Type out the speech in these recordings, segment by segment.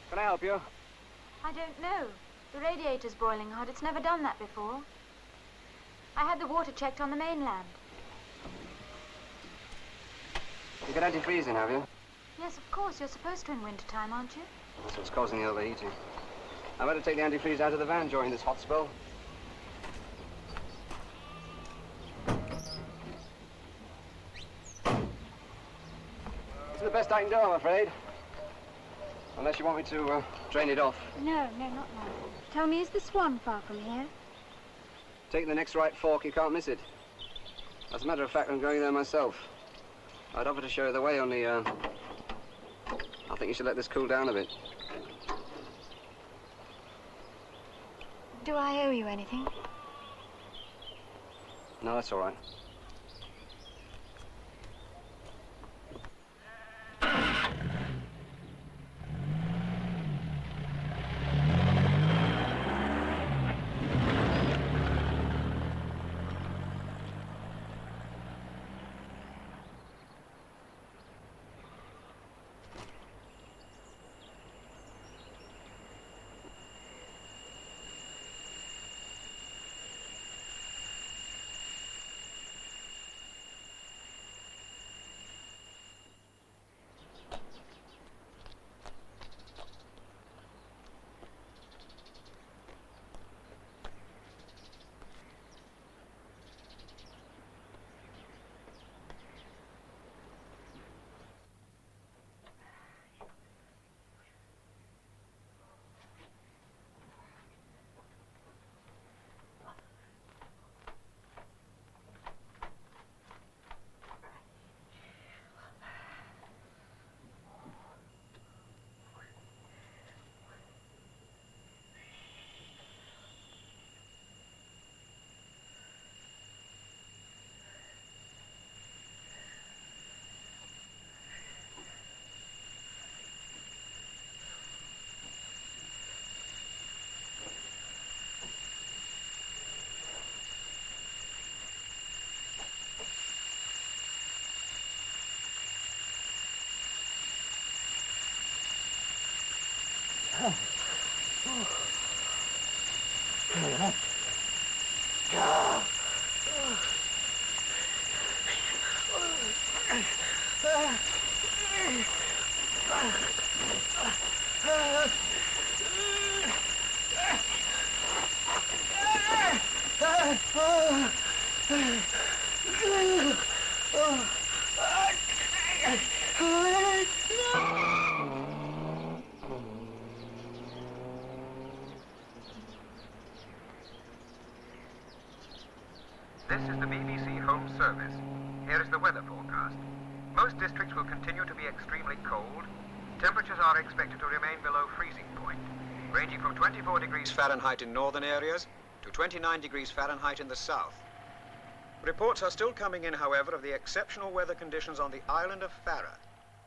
Can I help you? I don't know. The radiator's boiling hot. It's never done that before. I had the water checked on the mainland. You got antifreeze in, have you? Yes, of course. You're supposed to in winter time, aren't you? That's what's causing the overheating. I better take the antifreeze out of the van during this hot spell. It's the best I can do, I'm afraid. Unless you want me to drain it off. No, not now. Tell me, is the Swan far from here? Take the next right fork, you can't miss it. As a matter of fact, I'm going there myself. I'd offer to show you the way, only, I think you should let this cool down a bit. Do I owe you anything? No, that's all right. This is the BBC Home Service. Here is the weather forecast. Most districts will continue to be extremely cold. Temperatures are expected to remain below freezing point, ranging from 24 degrees Fahrenheit in northern areas to 29 degrees Fahrenheit in the south. Reports are still coming in, however, of the exceptional weather conditions on the island of Farre.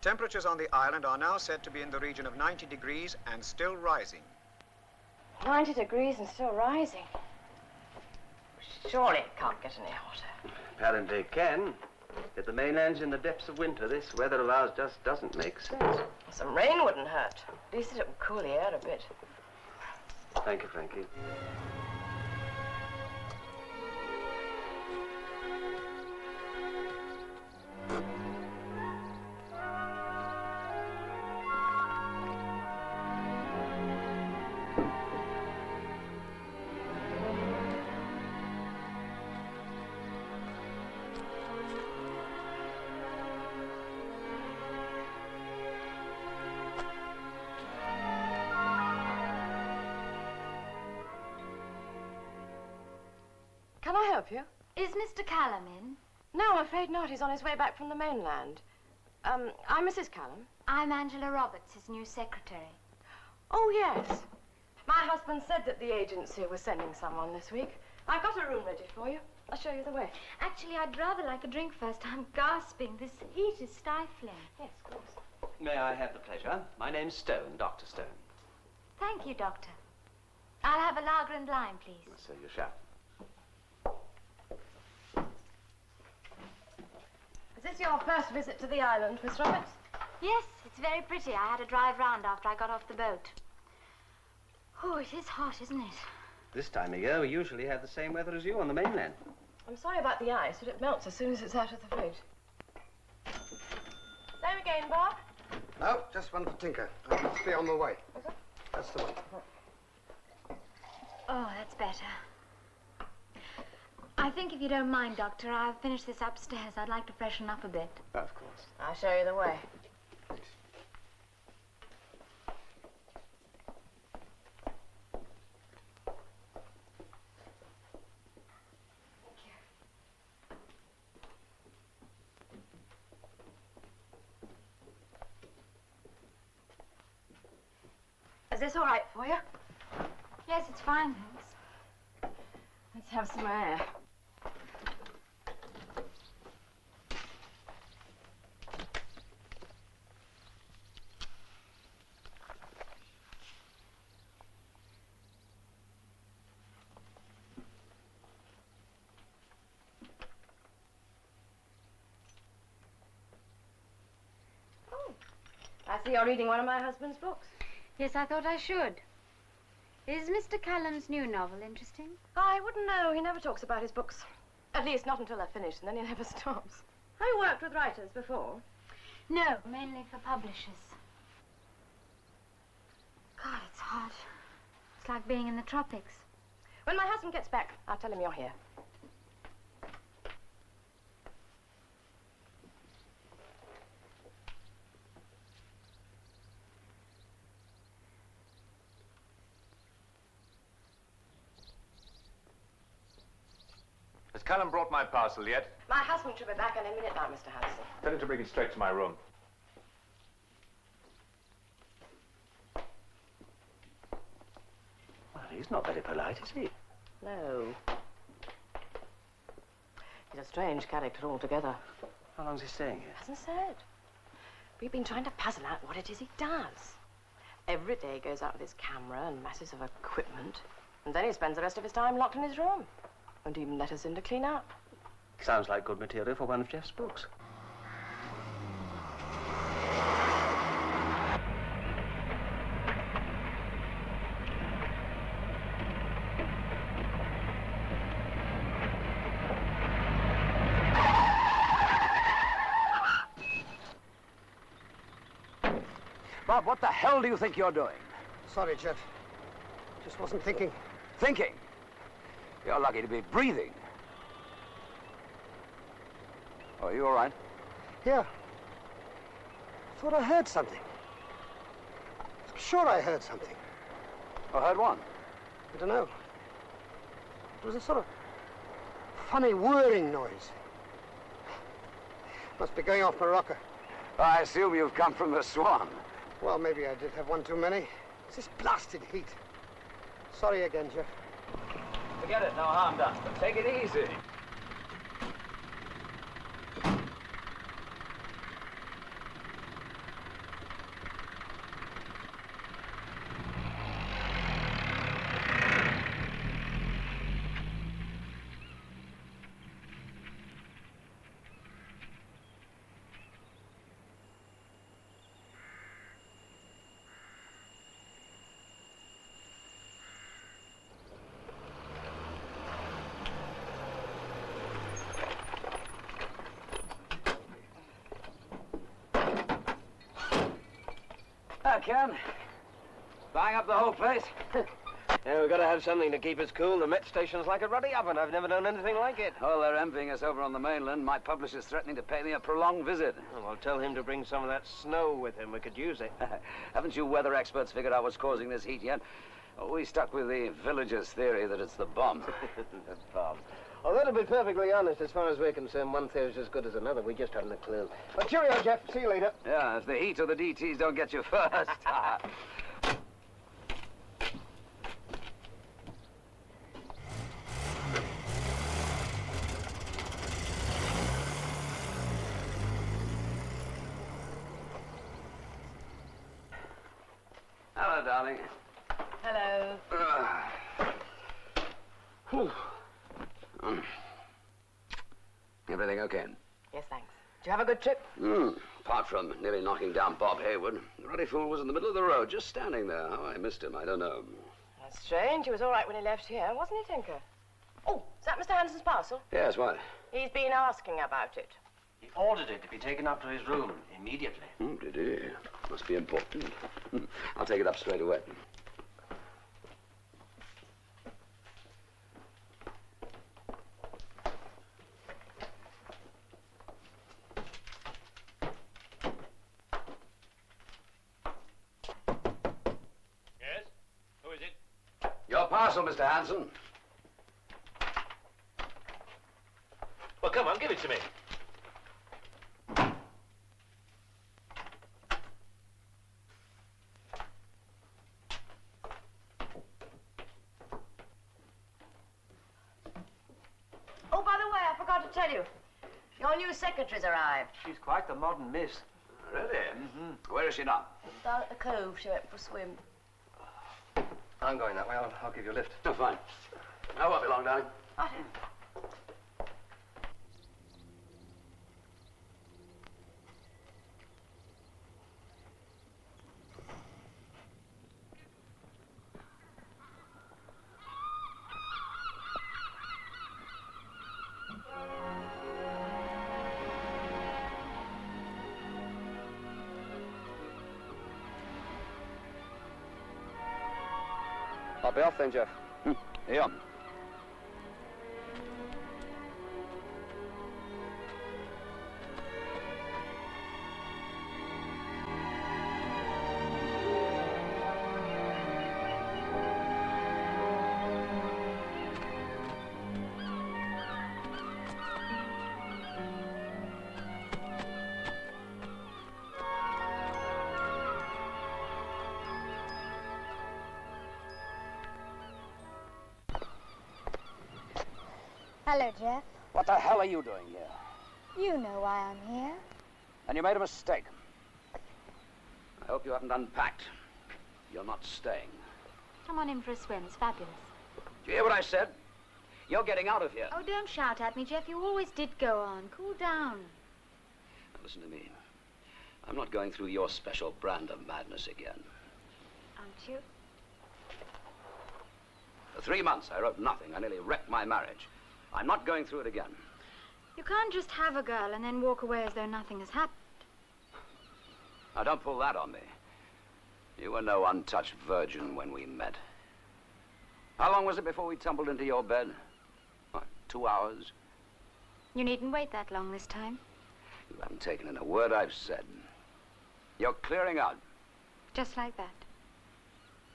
Temperatures on the island are now said to be in the region of 90 degrees and still rising. 90 degrees and still rising. Surely it can't get any hotter. Apparently it can. If the mainland's in the depths of winter, this weather of ours just doesn't make sense. Some rain wouldn't hurt. At least it would cool the air a bit. Thank you, Frankie. Can I help you? Is Mr. Callum in? No, I'm afraid not. He's on his way back from the mainland. I'm Mrs. Callum. I'm Angela Roberts, his new secretary. Oh, yes. My husband said that the agency was sending someone this week. I've got a room ready for you. I'll show you the way. Actually, I'd rather like a drink first. I'm gasping. This heat is stifling. Yes, of course. May I have the pleasure? My name's Stone, Dr. Stone. Thank you, Doctor. I'll have a lager and lime, please. So you shall. Is this your first visit to the island, Miss Roberts? Yes, it's very pretty. I had a drive round after I got off the boat. Oh, it is hot, isn't it? This time of year, we usually have the same weather as you on the mainland. I'm sorry about the ice, but it melts as soon as it's out of the fridge. Same again, Bob? No, just one for Tinker. I must be on the way. Is it? That's the one. Oh, that's better. I think if you don't mind, Doctor, I'll finish this upstairs. I'd like to freshen up a bit. Of course. I'll show you the way. Is this all right for you? Yes, it's fine, thanks. Let's have some air. Oh, I see you're reading one of my husband's books. Yes, I thought I should. Is Mr. Callum's new novel interesting? I wouldn't know. He never talks about his books. At least not until they're finished, and then he never stops. Have you worked with writers before? No, mainly for publishers. God, it's hot. It's like being in the tropics. When my husband gets back, I'll tell him you're here. Has Callum brought my parcel yet? My husband should be back any minute now, Mr. Hanson. Tell him to bring it straight to my room. Well, he's not very polite, is he? No. He's a strange character altogether. How long's he staying here? Hasn't said. We've been trying to puzzle out what it is he does. Every day he goes out with his camera and masses of equipment, and then he spends the rest of his time locked in his room. Won't even let us in to clean up. Sounds like good material for one of Jeff's books. Bob, what the hell do you think you're doing? Sorry, Jeff. Just wasn't thinking. Thinking? You're lucky to be breathing. Oh, are you all right? Yeah. I thought I heard something. I'm sure I heard something. I heard one. I don't know. It was a sort of funny whirring noise. Must be going off my rocker. I assume you've come from the Swan. Well, maybe I did have one too many. It's this blasted heat. Sorry again, Jeff. Forget it, no harm done, but take it easy. Ken. Buying up the whole place? Yeah, we've got to have something to keep us cool. The Met station's like a ruddy oven. I've never known anything like it. Oh, they're envying us over on the mainland. My publisher's threatening to pay me a prolonged visit. Well, I'll tell him to bring some of that snow with him. We could use it. Haven't you weather experts figured out what's causing this heat yet? Oh, we stuck with the villagers' theory that it's the bomb. The bomb. Although, to be perfectly honest, as far as we're concerned, one theory's as good as another. We just haven't a clue. Well, cheerio, Jeff. See you later. Yeah, if the heat or the DTs don't get you first. Hello, darling. Hello. Everything okay? Yes, thanks. Did you have a good trip? Apart from nearly knocking down Bob Haywood, the ruddy fool was in the middle of the road, just standing there. How I missed him, I don't know. That's strange. He was all right when he left here, wasn't he, Tinker? Oh, is that Mr. Handson's parcel? Yes, what? He's been asking about it. He ordered it to be taken up to his room immediately. Did he? Must be important. I'll take it up straight away. Yes? Who is it? Your parcel, Mr. Hanson. Well, come on, give it to me. Oh, by the way, I forgot to tell you. Your new secretary's arrived. She's quite the modern miss. Really? Where is she now? Down at the cove. She went for a swim. I'm going that way. I'll give you a lift. Oh, fine. I won't be long, darling. Right. I'll be off then, Jeff. Yeah. Hello, Jeff. What the hell are you doing here? You know why I'm here. And you made a mistake. I hope you haven't unpacked. You're not staying. Come on in for a swim. It's fabulous. Did you hear what I said? You're getting out of here. Oh, don't shout at me, Jeff. You always did go on. Cool down. Now, listen to me. I'm not going through your special brand of madness again. Aren't you? For 3 months, I wrote nothing. I nearly wrecked my marriage. I'm not going through it again. You can't just have a girl and then walk away as though nothing has happened. Now, don't pull that on me. You were no untouched virgin when we met. How long was it before we tumbled into your bed? What, 2 hours? You needn't wait that long this time. You haven't taken in a word I've said. You're clearing out. Just like that.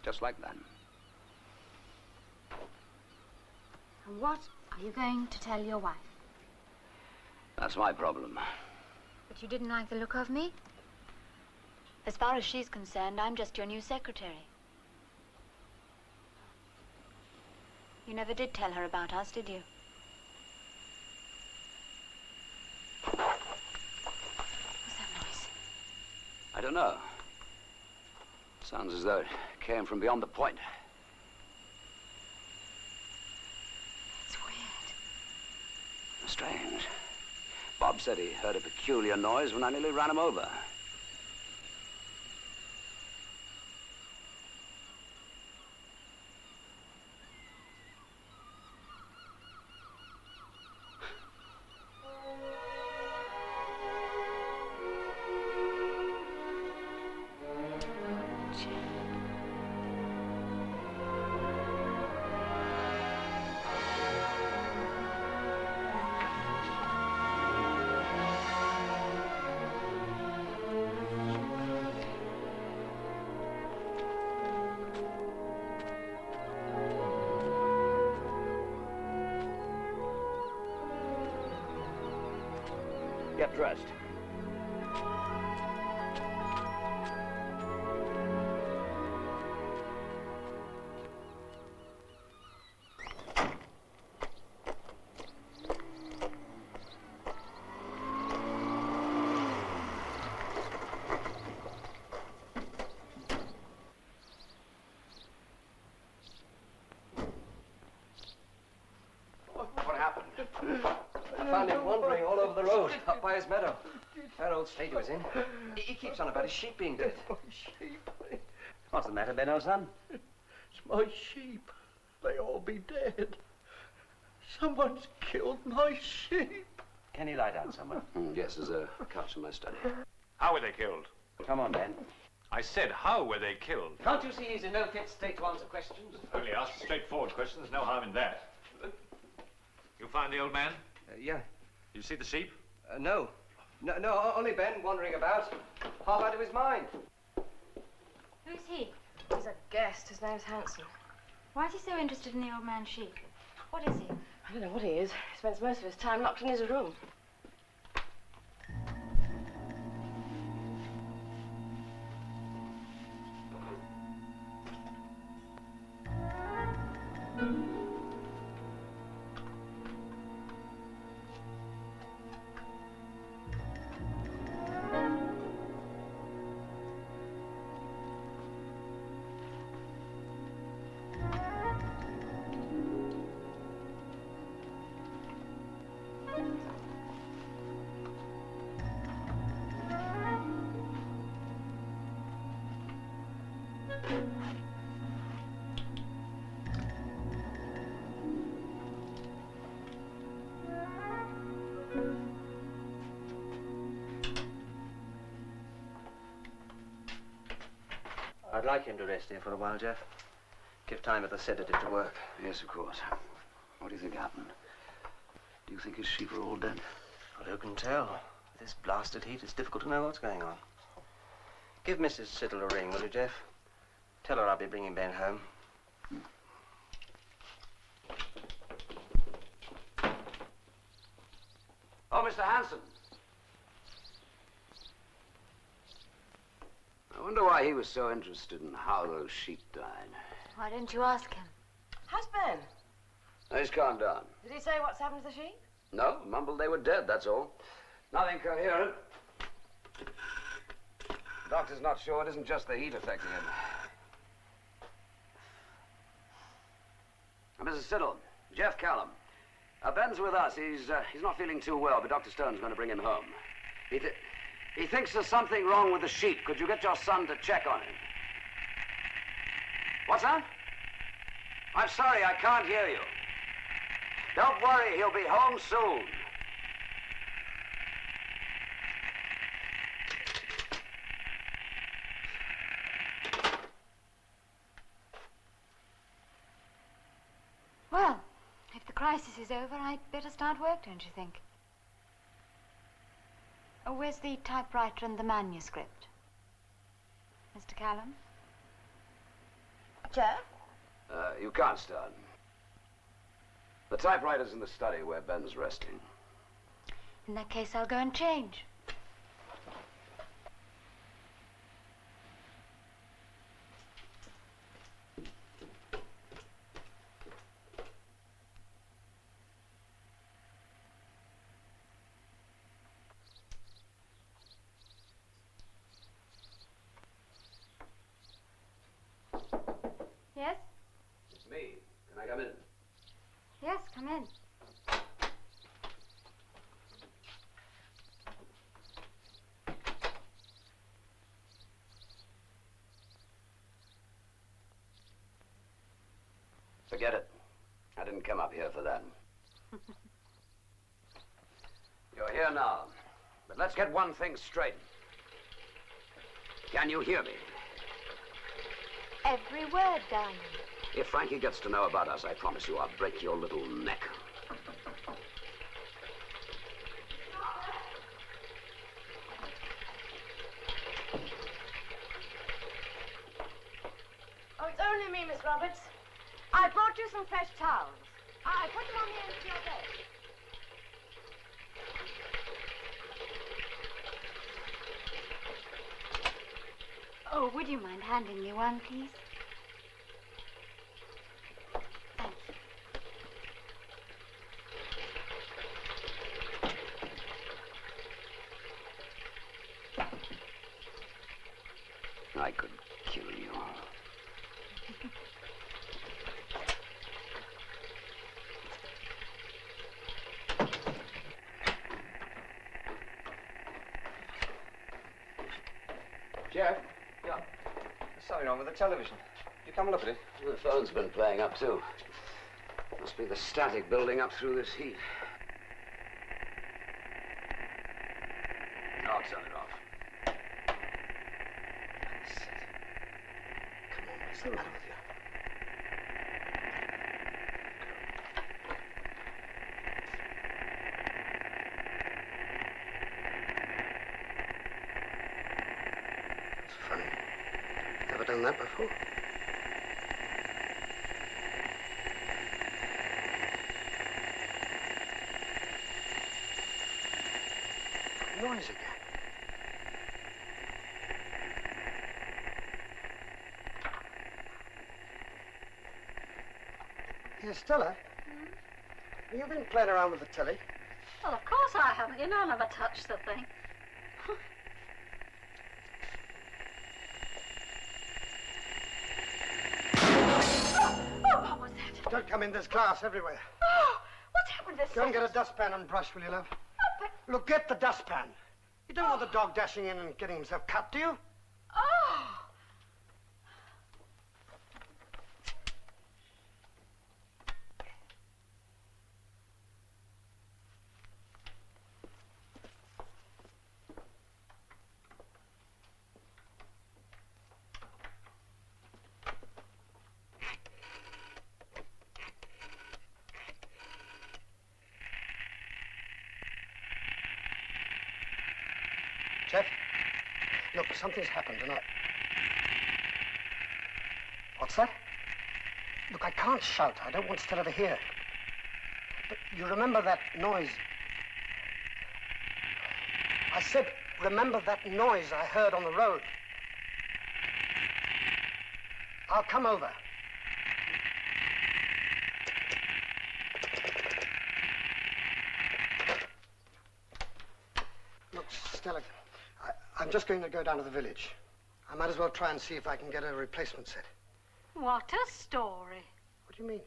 Just like that. And what are you going to tell your wife? That's my problem. But you didn't like the look of me? As far as she's concerned, I'm just your new secretary. You never did tell her about us, did you? What's that noise? I don't know. Sounds as though it came from beyond the point. It's weird. Strange. Bob said he heard a peculiar noise when I nearly ran him over. Get dressed. What happened? I found him wandering all over the road, up by his meadow. That old state he was in. He keeps on about his sheep being dead. My sheep. What's the matter, Ben, old son? It's my sheep. They all be dead. Someone's killed my sheep. Can you lie down somewhere? Yes, there's a couch in my study. How were they killed? Come on, Ben. I said, how were they killed? Can't you see he's in no fit state to answer questions? Only ask straightforward questions, no harm in that. You find the old man? Yeah. You see the sheep? No. No, only Ben wandering about, half out of his mind. Who's he? He's a guest. His name's Hanson. Why is he so interested in the old man's sheep? What is he? I don't know what he is. He spends most of his time locked in his room. I'd like him to rest here for a while, Jeff. Give time for the sedative to work. Yes, of course. What do you think happened? Do you think his sheep are all dead? Well, who can tell? With this blasted heat, it's difficult to know what's going on. Give Mrs. Siddle a ring, will you, Jeff? Tell her I'll be bringing Ben home. Oh, Mr. Hanson. I wonder why he was so interested in how those sheep died. Why didn't you ask him? How's Ben? Now, he's calmed down. Did he say what's happened to the sheep? No, mumbled they were dead, that's all. Nothing coherent. Doctor's not sure it isn't just the heat affecting him. Mrs. Siddle, Jeff Callum. Ben's with us. He's not feeling too well, but Dr. Stone's going to bring him home. He thinks there's something wrong with the sheep. Could you get your son to check on him? What's that? I'm sorry, I can't hear you. Don't worry, he'll be home soon. crisis is over, I'd better start work, don't you think? Oh, where's the typewriter and the manuscript? Mr. Callum? Jeff? You can't start. The typewriter's in the study where Ben's resting. In that case, I'll go and change. Yes? It's me. Can I come in? Yes, come in. Forget it. I didn't come up here for that. You're here now. But let's get one thing straight. Can you hear me? Every word, darling. If Frankie gets to know about us, I promise you I'll break your little neck. Oh, it's only me, Miss Roberts. I brought you some fresh towels. I put them on the end of your bed. Oh, would you mind handing me one, please? Thank you. I could kill you. Jeff? Yeah? There's something wrong with the television. You come and look at it? The phone's been playing up, too. Must be the static building up through this heat. I'll turn it off. That's it. Come on, what's the matter with you? It's funny. Never done that before. Noise again. Here, Stella. Have you been playing around with the telly? Well, of course I haven't. You know I never touched the thing. What was that? Don't come in. There's glass everywhere. Oh, what's happened to this? Go and get a dustpan and brush, will you, love? Look, get the dustpan. You don't want the dog dashing in and getting himself cut, do you? Oh! Jeff, look, something's happened and What's that? Look, I can't shout. I don't want Stella to hear. But you remember that noise? I said, remember that noise I heard on the road? I'll come over. Look, Stella, I'm just going to go down to the village. I might as well try and see if I can get a replacement set. What a story. What do you mean?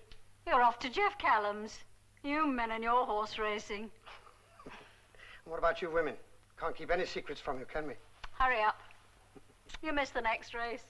You're off to Jeff Callum's. You men and your horse racing. And what about you women? Can't keep any secrets from you, can we? Hurry up. You missed the next race.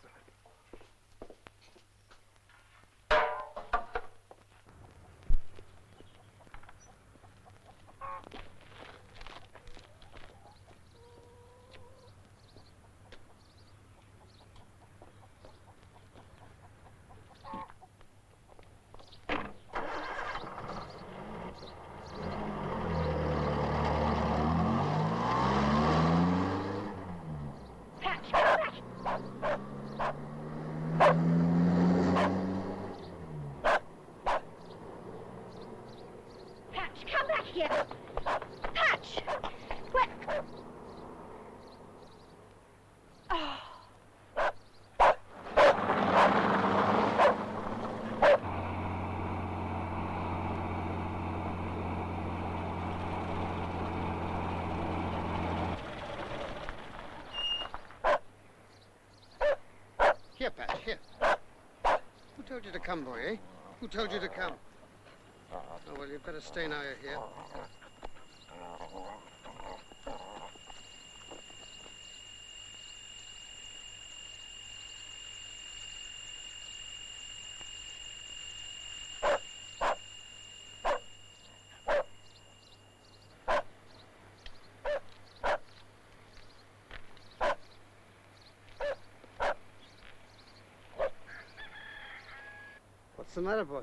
here. Patch! Where? Oh. Here, Patch, here. Who told you to come, boy, eh? Who told you to come? Oh, well, you'd better stay now you're here. What's the matter, boy?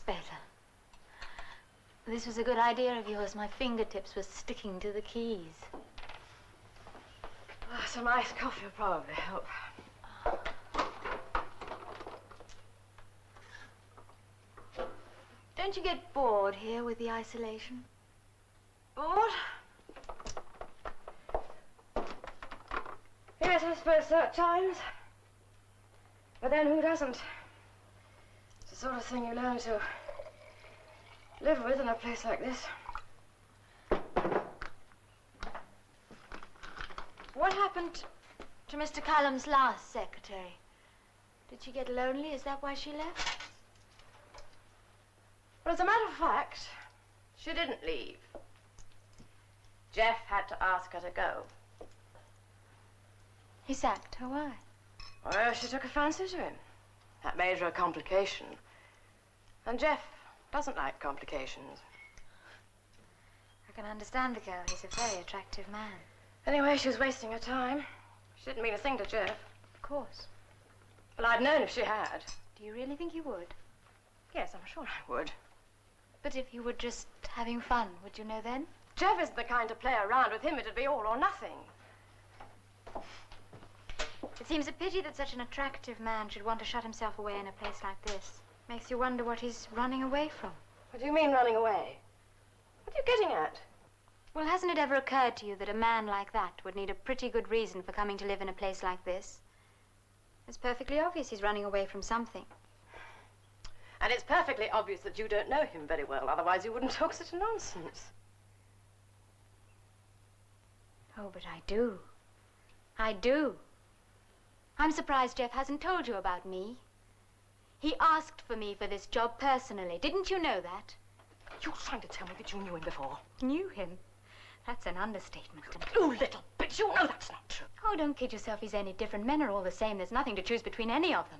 Better. This was a good idea of yours. My fingertips were sticking to the keys. Oh, some iced coffee will probably help. Don't you get bored here with the isolation? Bored? Yes, I suppose so at times. But then who doesn't? It's the sort of thing you learn to live with in a place like this. What happened to Mr. Callum's last secretary? Did she get lonely? Is that why she left? Well, as a matter of fact, she didn't leave. Jeff had to ask her to go. He sacked her. Why? Well, she took a fancy to him. That made her a complication. And Jeff doesn't like complications. I can understand the girl. He's a very attractive man. Anyway, she was wasting her time. She didn't mean a thing to Jeff. Of course. Well, I'd known if she had. Do you really think you would? Yes, I'm sure I would. But if you were just having fun, would you know then? Jeff isn't the kind to play around. With him, it'd be all or nothing. It seems a pity that such an attractive man should want to shut himself away in a place like this. Makes you wonder what he's running away from. What do you mean, running away? What are you getting at? Well, hasn't it ever occurred to you that a man like that would need a pretty good reason for coming to live in a place like this? It's perfectly obvious he's running away from something. And it's perfectly obvious that you don't know him very well, otherwise you wouldn't talk such nonsense. Oh, but I do. I do. I'm surprised Jeff hasn't told you about me. He asked for me for this job personally. Didn't you know that? You're trying to tell me that you knew him before. Knew him? That's an understatement. You little bitch, you know that's not true. Oh, don't kid yourself. He's any different. Men are all the same. There's nothing to choose between any of them.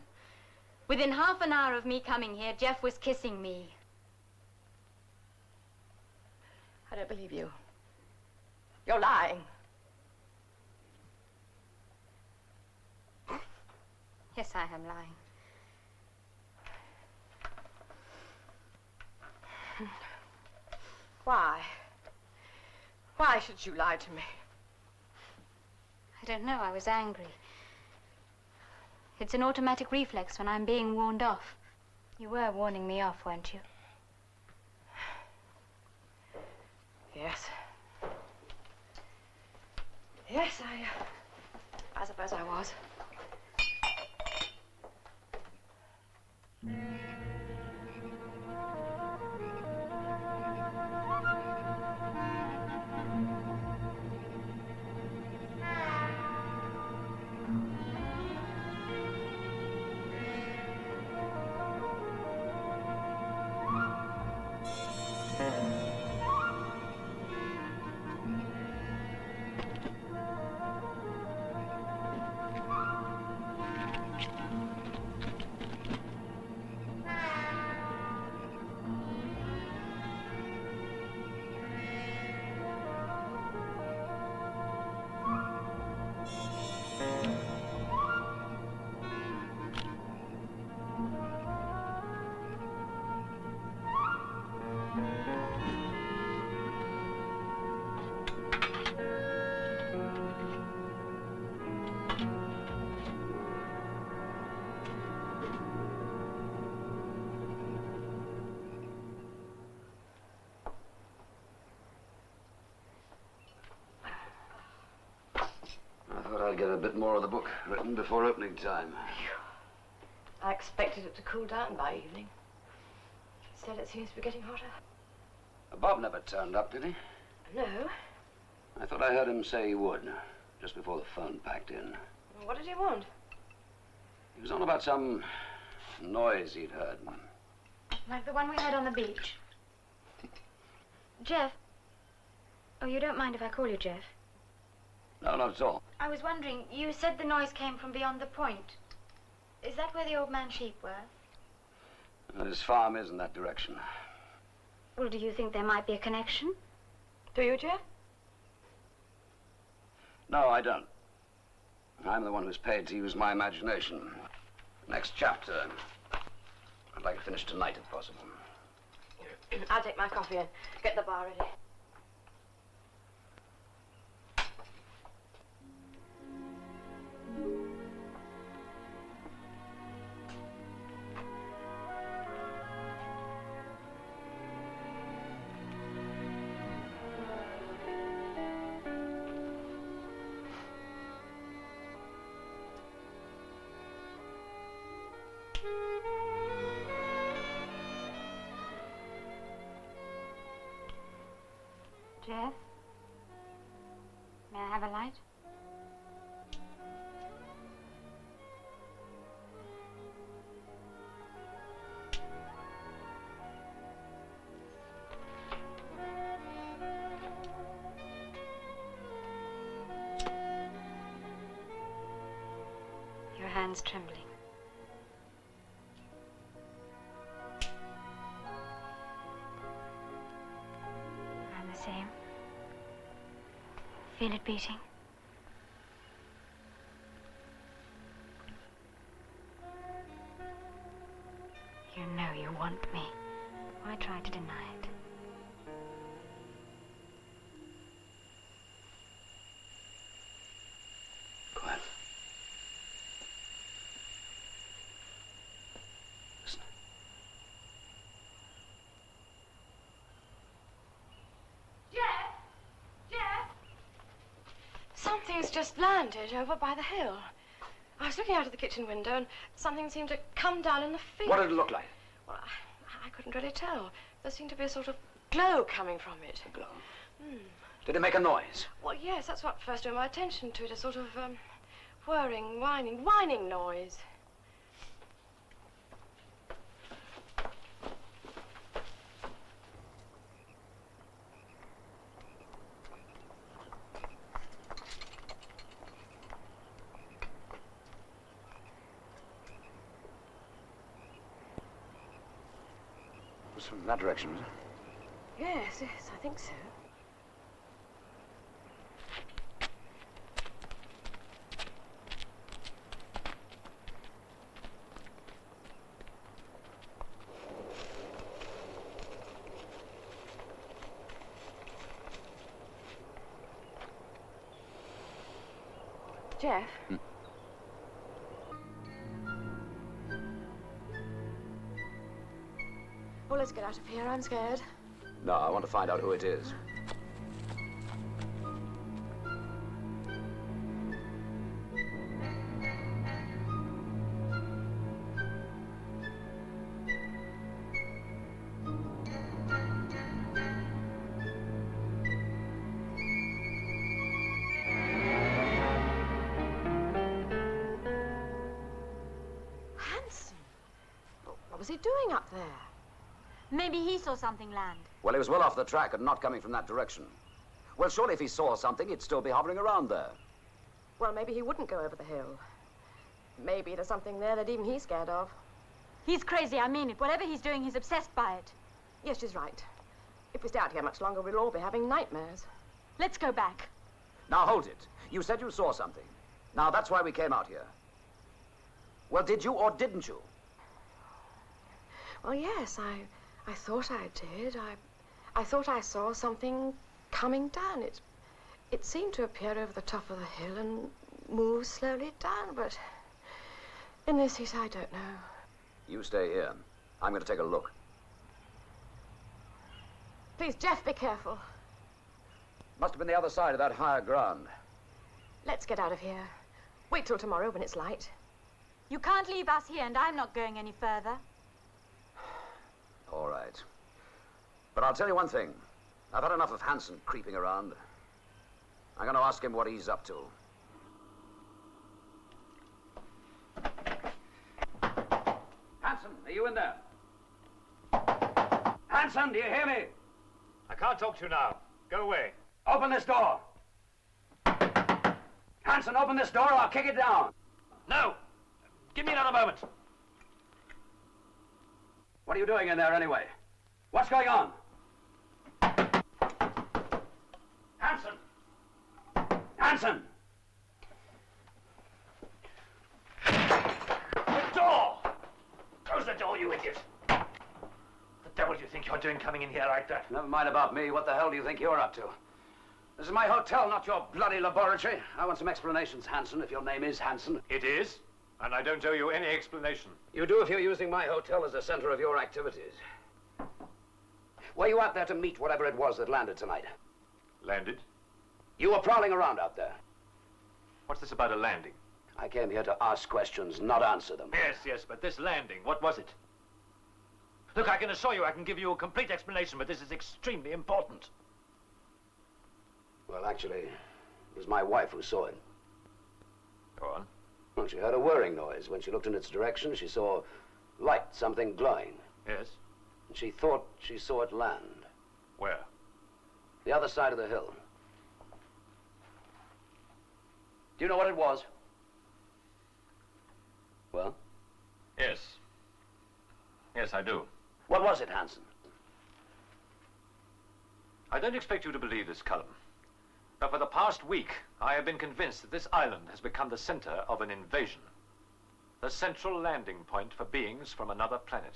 Within half an hour of me coming here, Jeff was kissing me. I don't believe you. You're lying. Yes, I am lying. Why? Why should you lie to me? I don't know. I was angry. It's an automatic reflex when I'm being warned off. You were warning me off, weren't you? Yes. get a bit more of the book written before opening time. I expected it to cool down by evening. Instead, it seems to be getting hotter. Bob never turned up, did he? No. I thought I heard him say he would, just before the phone packed in. What did he want? He was on about some noise he'd heard. Like the one we heard on the beach. Jeff. Oh, you don't mind if I call you Jeff? No, not at all. I was wondering, you said the noise came from beyond the point. Is that where the old man's sheep were? His farm is in that direction. Well, do you think there might be a connection? Do you, Jeff? No, I don't. I'm the one who's paid to use my imagination. Next chapter. I'd like to finish tonight, if possible. I'll take my coffee and get the bar ready. Jeff? May I have a light? Your hand's trembling. I'm the same. Feel it beating? You know you want me. Why try to deny it? Quiet. Listen. Something's just landed over by the hill. I was looking out of the kitchen window and something seemed to come down in the field. What did it look like? Well, I couldn't really tell. There seemed to be a sort of glow coming from it. A glow? Did it make a noise? Well, yes, that's what first drew my attention to it. A sort of whirring, whining noise. It was from that direction, was it? Yes, I think so. Jeff? Well, let's get out of here. I'm scared. No, I want to find out who it is. What was he doing up there? Maybe he saw something land. Well, he was well off the track and not coming from that direction. Well, surely if he saw something, he'd still be hovering around there. Well, maybe he wouldn't go over the hill. Maybe there's something there that even he's scared of. He's crazy, I mean it. Whatever he's doing, he's obsessed by it. Yes, she's right. If we stay out here much longer, we'll all be having nightmares. Let's go back. Now, hold it. You said you saw something. Now, that's why we came out here. Well, did you or didn't you? Well, yes, I thought I did. I thought I saw something coming down. It seemed to appear over the top of the hill and move slowly down, but in this heat, I don't know. You stay here. I'm going to take a look. Please, Jeff, be careful. Must have been the other side of that higher ground. Let's get out of here. Wait till tomorrow when it's light. You can't leave us here, and I'm not going any further. All right. But I'll tell you one thing. I've had enough of Hanson creeping around. I'm going to ask him what he's up to. Hanson, are you in there? Hanson, do you hear me? I can't talk to you now. Go away. Open this door. Hanson, open this door or I'll kick it down. No! Give me another moment. What are you doing in there anyway? What's going on? Hanson! Hanson! The door! Close the door, you idiot! The devil do you think you're doing coming in here like that? Never mind about me. What the hell do you think you're up to? This is my hotel, not your bloody laboratory. I want some explanations, Hanson, if your name is Hanson. It is, and I don't owe you any explanation. You do if you're using my hotel as the center of your activities. Were you out there to meet whatever it was that landed tonight? Landed? You were prowling around out there. What's this about a landing? I came here to ask questions, not answer them. Yes, but this landing, what was it? Look, I can assure you I can give you a complete explanation, but this is extremely important. Well, actually, it was my wife who saw it. Go on. Well, she heard a whirring noise. When she looked in its direction, she saw light, something glowing. Yes? And she thought she saw it land. Where? The other side of the hill. Do you know what it was? Well? Yes. Yes, I do. What was it, Hanson? I don't expect you to believe this, Cullum. But for the past week, I have been convinced that this island has become the center of an invasion. The central landing point for beings from another planet.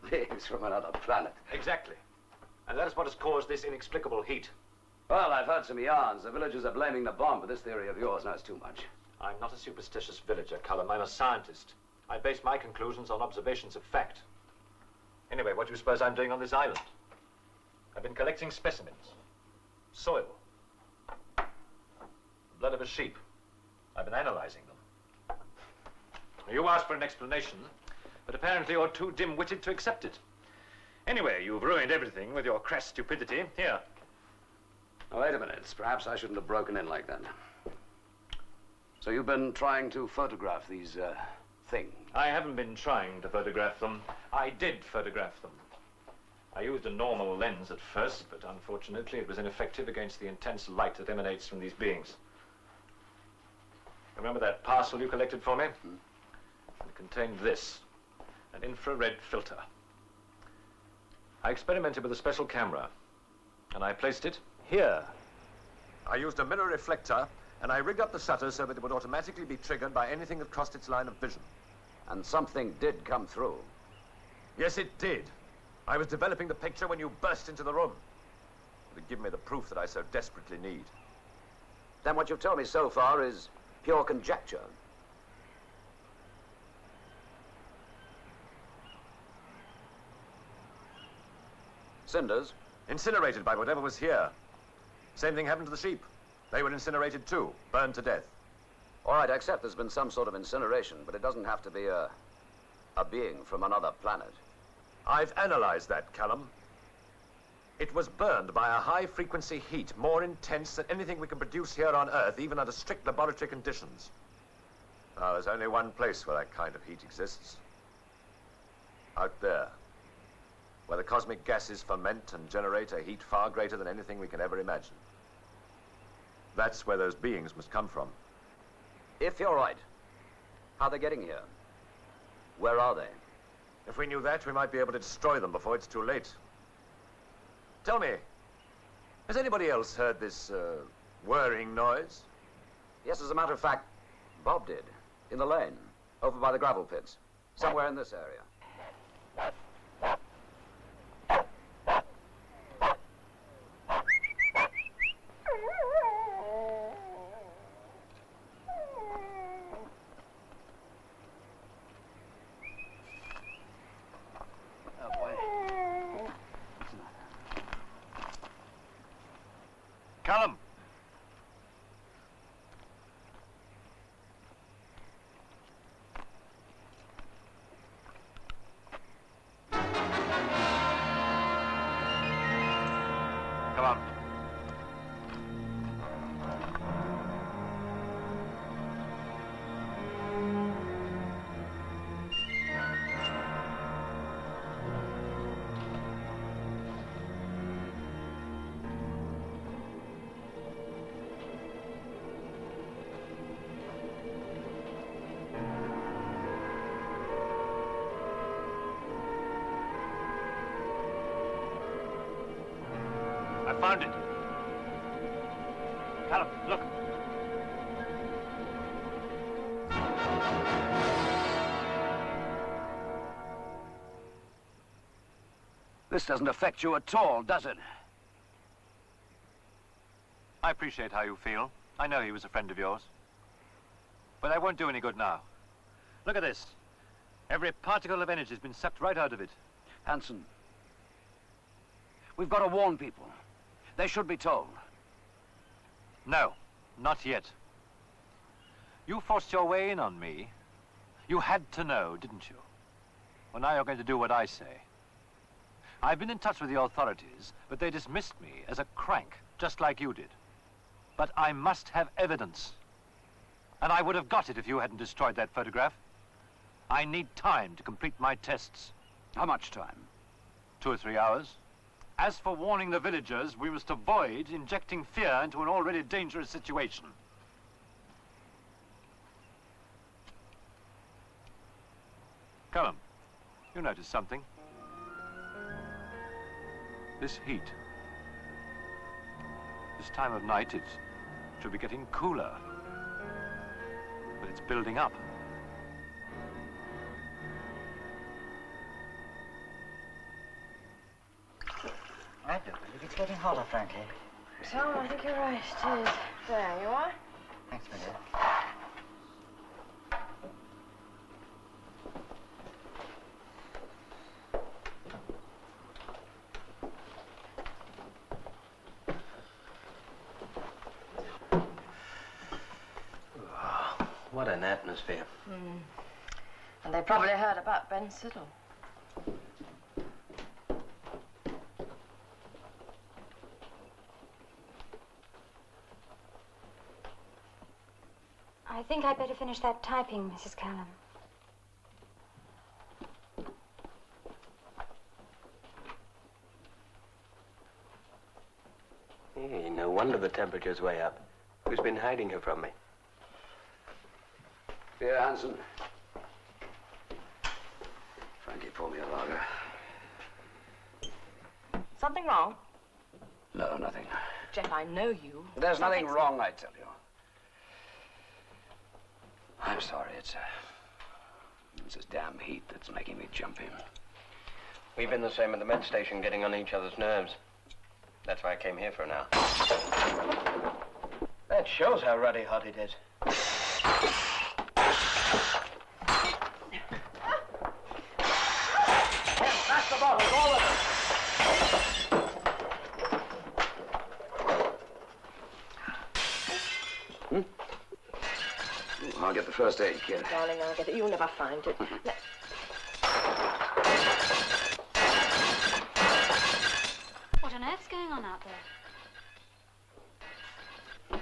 Beings from another planet. Exactly. And that is what has caused this inexplicable heat. Well, I've heard some yarns. The villagers are blaming the bomb, but this theory of yours, no, it's too much. I'm not a superstitious villager, Cullum. I'm a scientist. I base my conclusions on observations of fact. Anyway, what do you suppose I'm doing on this island? I've been collecting specimens. Soil. The blood of a sheep. I've been analyzing them. You asked for an explanation, but apparently you're too dim-witted to accept it. Anyway, you've ruined everything with your crass stupidity. Here. Oh, wait a minute. Perhaps I shouldn't have broken in like that. So you've been trying to photograph these, things? I haven't been trying to photograph them. I did photograph them. I used a normal lens at first, but unfortunately it was ineffective against the intense light that emanates from these beings. Remember that parcel you collected for me? It contained this, an infrared filter. I experimented with a special camera, and I placed it here. I used a mirror reflector, and I rigged up the shutter so that it would automatically be triggered by anything that crossed its line of vision. And something did come through. Yes, it did. I was developing the picture when you burst into the room. It had given me the proof that I so desperately need. Then what you've told me so far is pure conjecture. Cinders? Incinerated by whatever was here. Same thing happened to the sheep. They were incinerated too, burned to death. All right, I accept there's been some sort of incineration, but it doesn't have to be a being from another planet. I've analyzed that, Callum. It was burned by a high-frequency heat, more intense than anything we can produce here on Earth, even under strict laboratory conditions. Now, there's only one place where that kind of heat exists. Out there, where the cosmic gases ferment and generate a heat far greater than anything we can ever imagine. That's where those beings must come from. If you're right, how are they getting here? Where are they? If we knew that, we might be able to destroy them before it's too late. Tell me, has anybody else heard this, whirring noise? Yes, as a matter of fact, Bob did. In the lane, over by the gravel pits. Somewhere in this area. Callum! Come on. I found it. Callum, look. This doesn't affect you at all, does it? I appreciate how you feel. I know he was a friend of yours. But that won't do any good now. Look at this. Every particle of energy has been sucked right out of it. Hanson, we've got to warn people. They should be told. No, not yet. You forced your way in on me. You had to know, didn't you? Well, now you're going to do what I say. I've been in touch with the authorities, but they dismissed me as a crank, just like you did. But I must have evidence. And I would have got it if you hadn't destroyed that photograph. I need time to complete my tests. How much time? 2 or 3 hours. As for warning the villagers, we must avoid injecting fear into an already dangerous situation. Callum, you noticed something? This heat. This time of night, it should be getting cooler. But it's building up. I do believe it's getting hotter, frankly. Tom, I think you're right. It is. There you are. Thanks, my dear. What an atmosphere. And they probably heard about Ben Siddle. I think I'd better finish that typing, Mrs. Callum. Hey, no wonder the temperature's way up. Who's been hiding her from me? Here, Hanson. Frankie, pour me a lager. Something wrong? No, nothing. Jeff, I know you. There's nothing wrong, I tell you. I'm sorry, it's this damn heat that's making me jump in. We've been the same at the med station, getting on each other's nerves. That's why I came here for an hour. That shows how ruddy hot it is. Pass the bottles, all of them. I'll get the first aid kit. Darling, I'll get it. You'll never find it. What on earth's going on out there?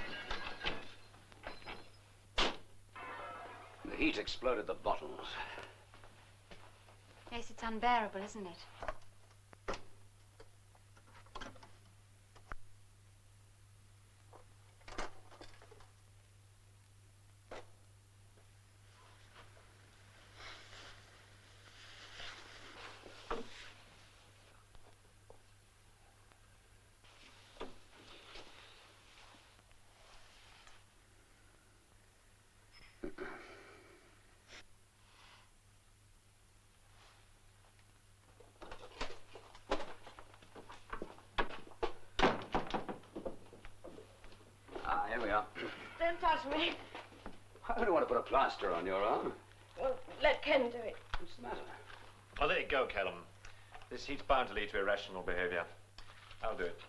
The heat exploded the bottles. Yes, it's unbearable, isn't it? Here we are. Don't touch me. I don't want to put a plaster on your arm. Well, let Ken do it. What's the matter? Well, there you go, Callum. This heat's bound to lead to irrational behavior. I'll do it.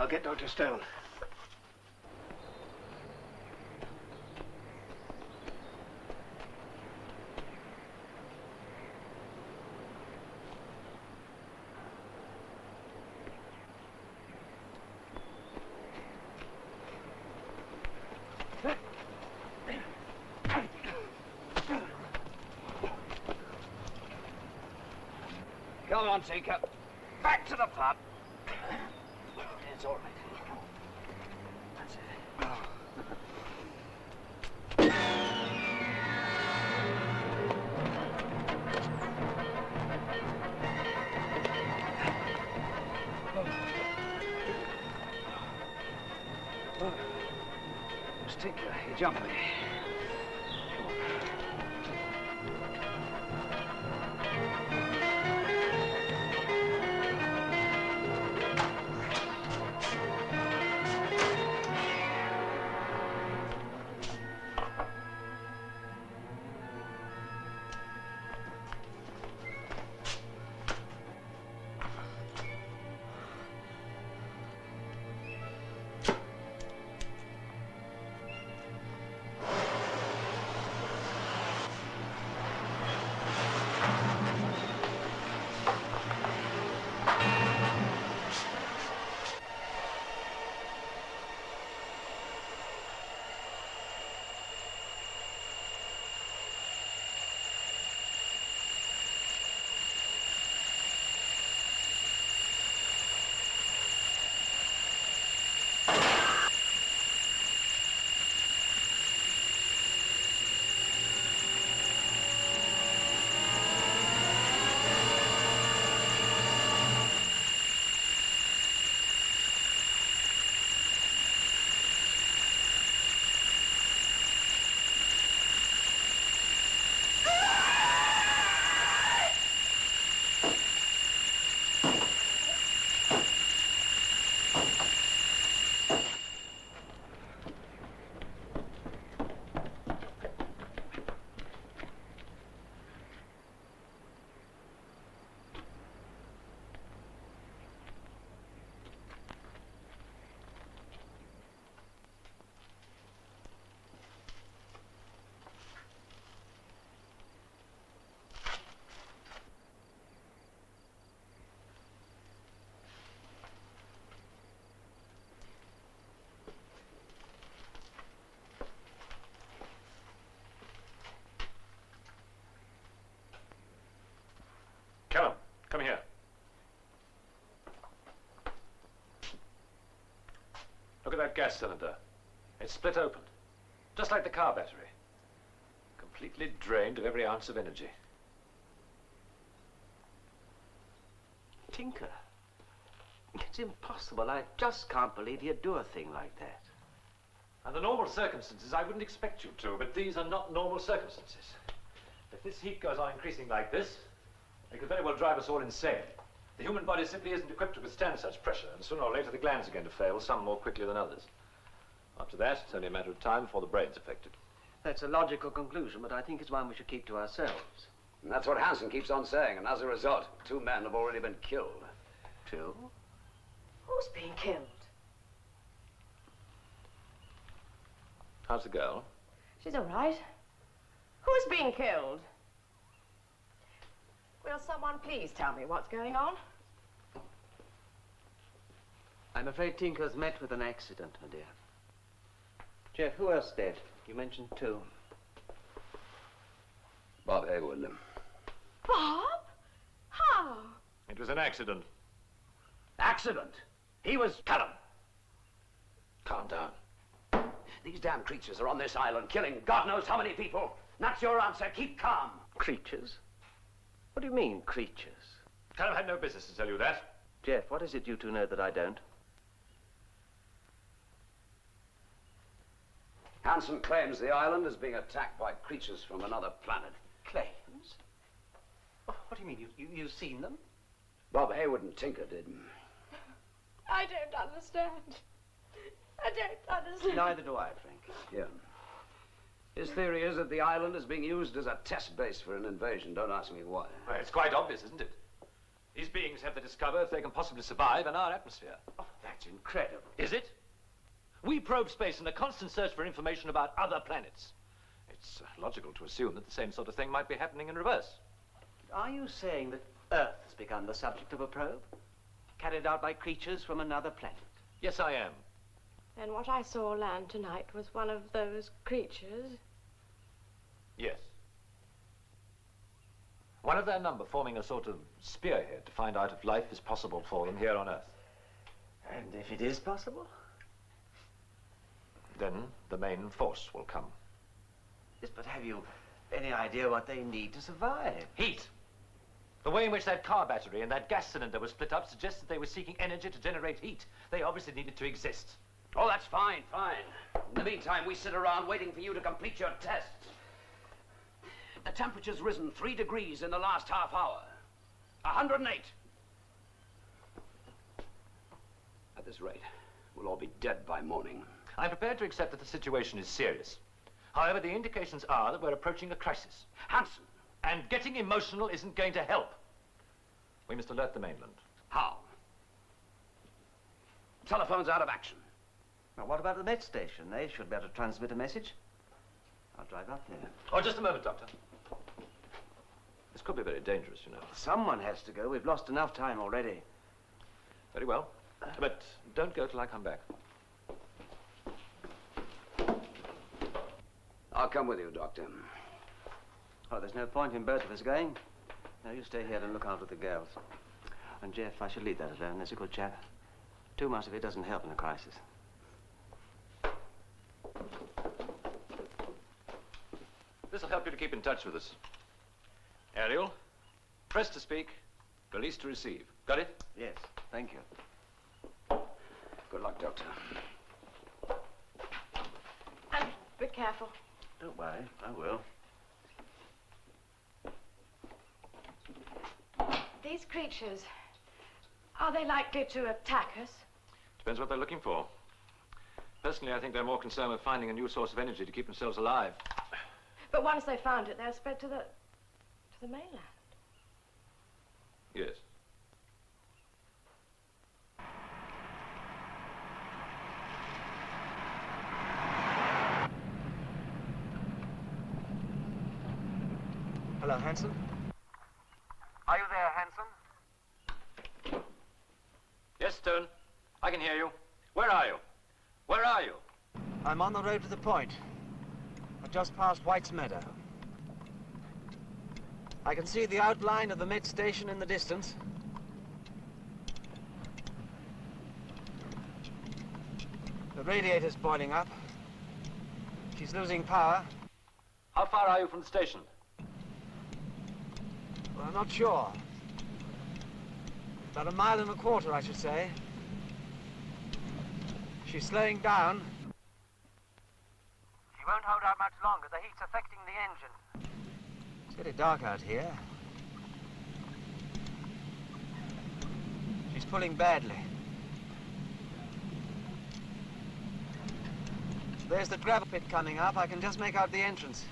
I'll get Dr. Stone. Come on, Tinker. Back to the pub. It's all right. That's it. Tinker, you jumped me. Callum, come here. Look at that gas cylinder. It's split open, just like the car battery. Completely drained of every ounce of energy. Tinker, it's impossible. I just can't believe you'd do a thing like that. Under normal circumstances, I wouldn't expect you to, but these are not normal circumstances. If this heat goes on increasing like this, it could very well drive us all insane. The human body simply isn't equipped to withstand such pressure, and sooner or later the glands are going to fail, some more quickly than others. After that, it's only a matter of time before the brain's affected. That's a logical conclusion, but I think it's one we should keep to ourselves. And that's what Hansen keeps on saying, and as a result, 2 men have already been killed. 2? Who's being killed? How's the girl? She's all right. Who's being killed? Will someone please tell me what's going on? I'm afraid Tinker's met with an accident, my dear. Jeff, who else dead? You mentioned 2. Bob Haywood. Bob? How? It was an accident. Accident? He was... Callum! Calm down. These damn creatures are on this island, killing God knows how many people. That's your answer. Keep calm. Creatures? What do you mean, creatures? Callum had no business to tell you that. Jeff, what is it you 2 know that I don't? Hansen claims the island is being attacked by creatures from another planet. Claims? What do you mean? You've seen them? Bob Haywood and Tinker did. I don't understand. I don't understand. Neither do I, Frank. Yeah. His theory is that the island is being used as a test base for an invasion. Don't ask me why. Well, it's quite obvious, isn't it? These beings have to discover if they can possibly survive in our atmosphere. Oh, that's incredible. Is it? We probe space in a constant search for information about other planets. It's logical to assume that the same sort of thing might be happening in reverse. Are you saying that Earth has become the subject of a probe? Carried out by creatures from another planet? Yes, I am. And what I saw land tonight was one of those creatures? Yes. One of their number forming a sort of spearhead to find out if life is possible for them here on Earth. And if it is possible? Then the main force will come. Yes, but have you any idea what they need to survive? Heat. The way in which that car battery and that gas cylinder were split up suggests that they were seeking energy to generate heat. They obviously needed to exist. Oh, that's fine, fine. In the meantime, we sit around waiting for you to complete your tests. The temperature's risen 3 degrees in the last half hour. 108. At this rate, we'll all be dead by morning. I'm prepared to accept that the situation is serious. However, the indications are that we're approaching a crisis. Hanson! And getting emotional isn't going to help. We must alert the mainland. How? Telephone's out of action. Now, what about the Met station? They should be able to transmit a message. I'll drive up there. Oh, just a moment, Doctor. This could be very dangerous, you know. Someone has to go. We've lost enough time already. Very well. But don't go till I come back. I'll come with you, Doctor. Oh, there's no point in both of us going. No, you stay here and look after the girls. And Jeff, I should leave that alone. There's a good chap. Too much of it doesn't help in a crisis. This'll help you to keep in touch with us. Ariel, press to speak, release to receive. Got it? Yes, thank you. Good luck, Doctor. And be careful. Don't worry, I will. These creatures, are they likely to attack us? Depends what they're looking for. Personally, I think they're more concerned with finding a new source of energy to keep themselves alive. But once they found it, they'll spread to the mainland. Yes. Hello, Hanson. Are you there, Hanson? Yes, Stone. I can hear you. Where are you? Where are you? I'm on the road to the point. I've just passed White's Meadow. I can see the outline of the Met station in the distance. The radiator's boiling up. She's losing power. How far are you from the station? Well, I'm not sure. About 1.25 miles, I should say. She's slowing down. She won't hold out much longer. The heat's affecting the engine. It's getting dark out here. She's pulling badly. There's the gravel pit coming up. I can just make out the entrance.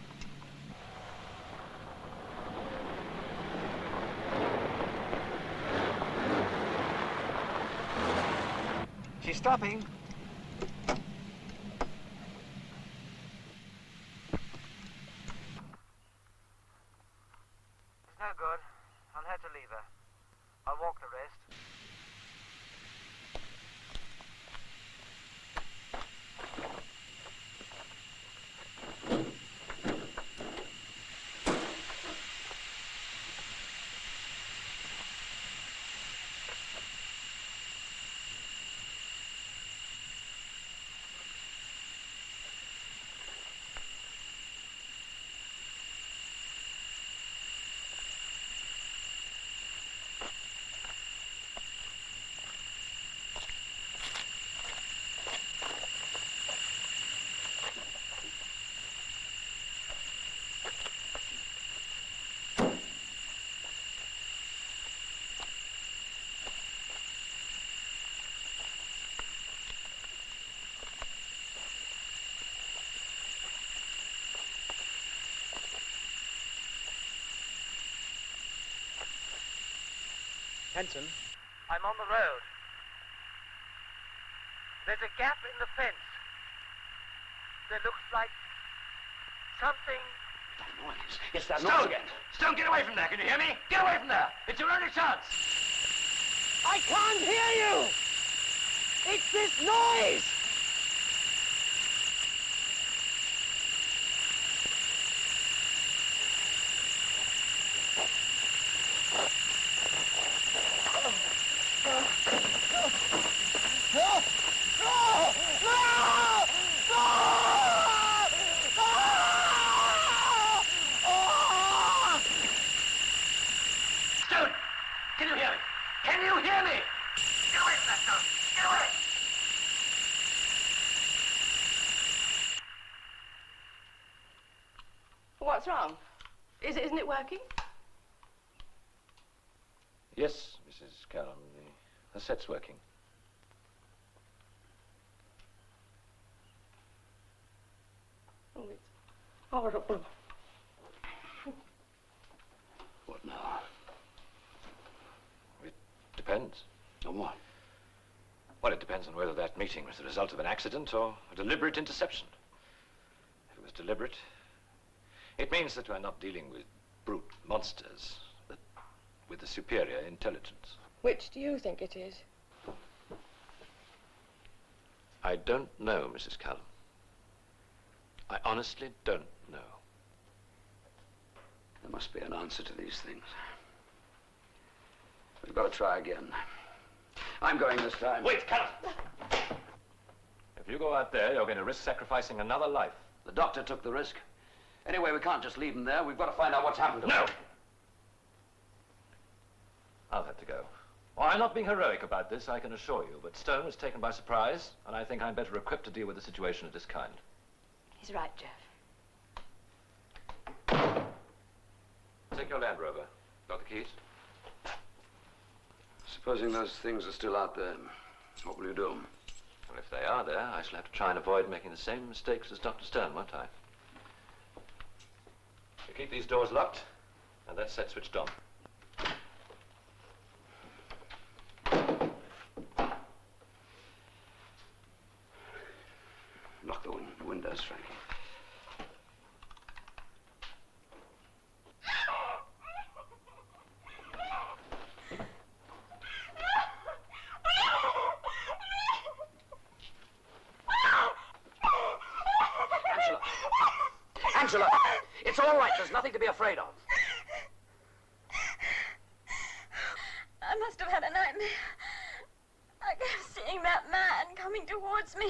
She's stopping. It's no good. I'll have to leave her. I'll walk the rest. Hanson? I'm on the road. There's a gap in the fence. There looks like something... Noise. It's that Stone! noise again. Stone, get away from there, can you hear me? Get away from there! It's your only chance! I can't hear you! It's this noise! Stone! Can you hear me? Can you hear me? Get away from that, Stone! Get away! What's wrong? Isn't it working? Yes, Mrs. Callum, the set's working. Oh, it's horrible. What now? It depends. On what? Well, it depends on whether that meeting was the result of an accident or a deliberate interception. If it was deliberate, it means that we're not dealing with brute monsters, but with a superior intelligence. Which do you think it is? I don't know, Mrs. Callum. I honestly don't know. There must be an answer to these things. We've got to try again. I'm going this time. Wait, Callum! If you go out there, you're going to risk sacrificing another life. The doctor took the risk. Anyway, we can't just leave him there. We've got to find out what's happened to him. No! I'll have to go. Well, I'm not being heroic about this, I can assure you, but Stone was taken by surprise, and I think I'm better equipped to deal with a situation of this kind. He's right, Jeff. Take your Land Rover. Got the keys? Supposing those things are still out there, what will you do? Well, if they are there, I shall have to try and avoid making the same mistakes as Dr. Stern, won't I? You keep these doors locked, and that set switched on. Lock the windows, Frankie. Angela, it's all right. There's nothing to be afraid of. I must have had a nightmare. I kept seeing that man coming towards me.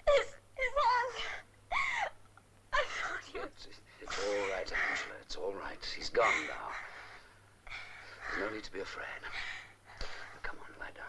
His hands. I thought he was... It's all right, Angela. It's all right. He's gone now. There's no need to be afraid. Come on, lie down.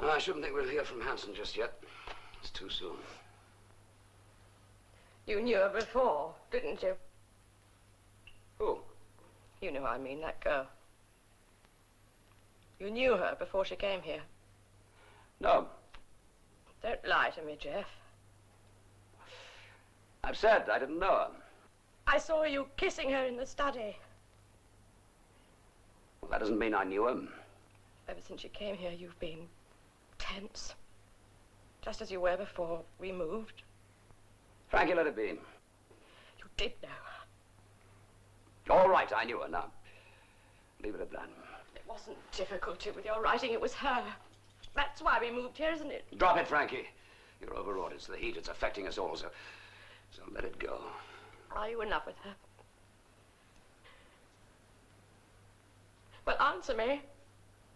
I shouldn't think we'll hear from Hanson just yet. It's too soon. You knew her before, didn't you? Who? You know who I mean, that girl. You knew her before she came here. No. Don't lie to me, Jeff. I've said I didn't know her. I saw you kissing her in the study. Well, that doesn't mean I knew him. Ever since you came here, you've been tense. Just as you were before we moved. Frankie, let it be. You did know her. All right, I knew her. Now, leave it at that. It wasn't difficulty with your writing, it was her. That's why we moved here, isn't it? Drop it, Frankie. You're overwrought. It's the heat. It's affecting us all, so let it go. Are you in love with her? Well, answer me.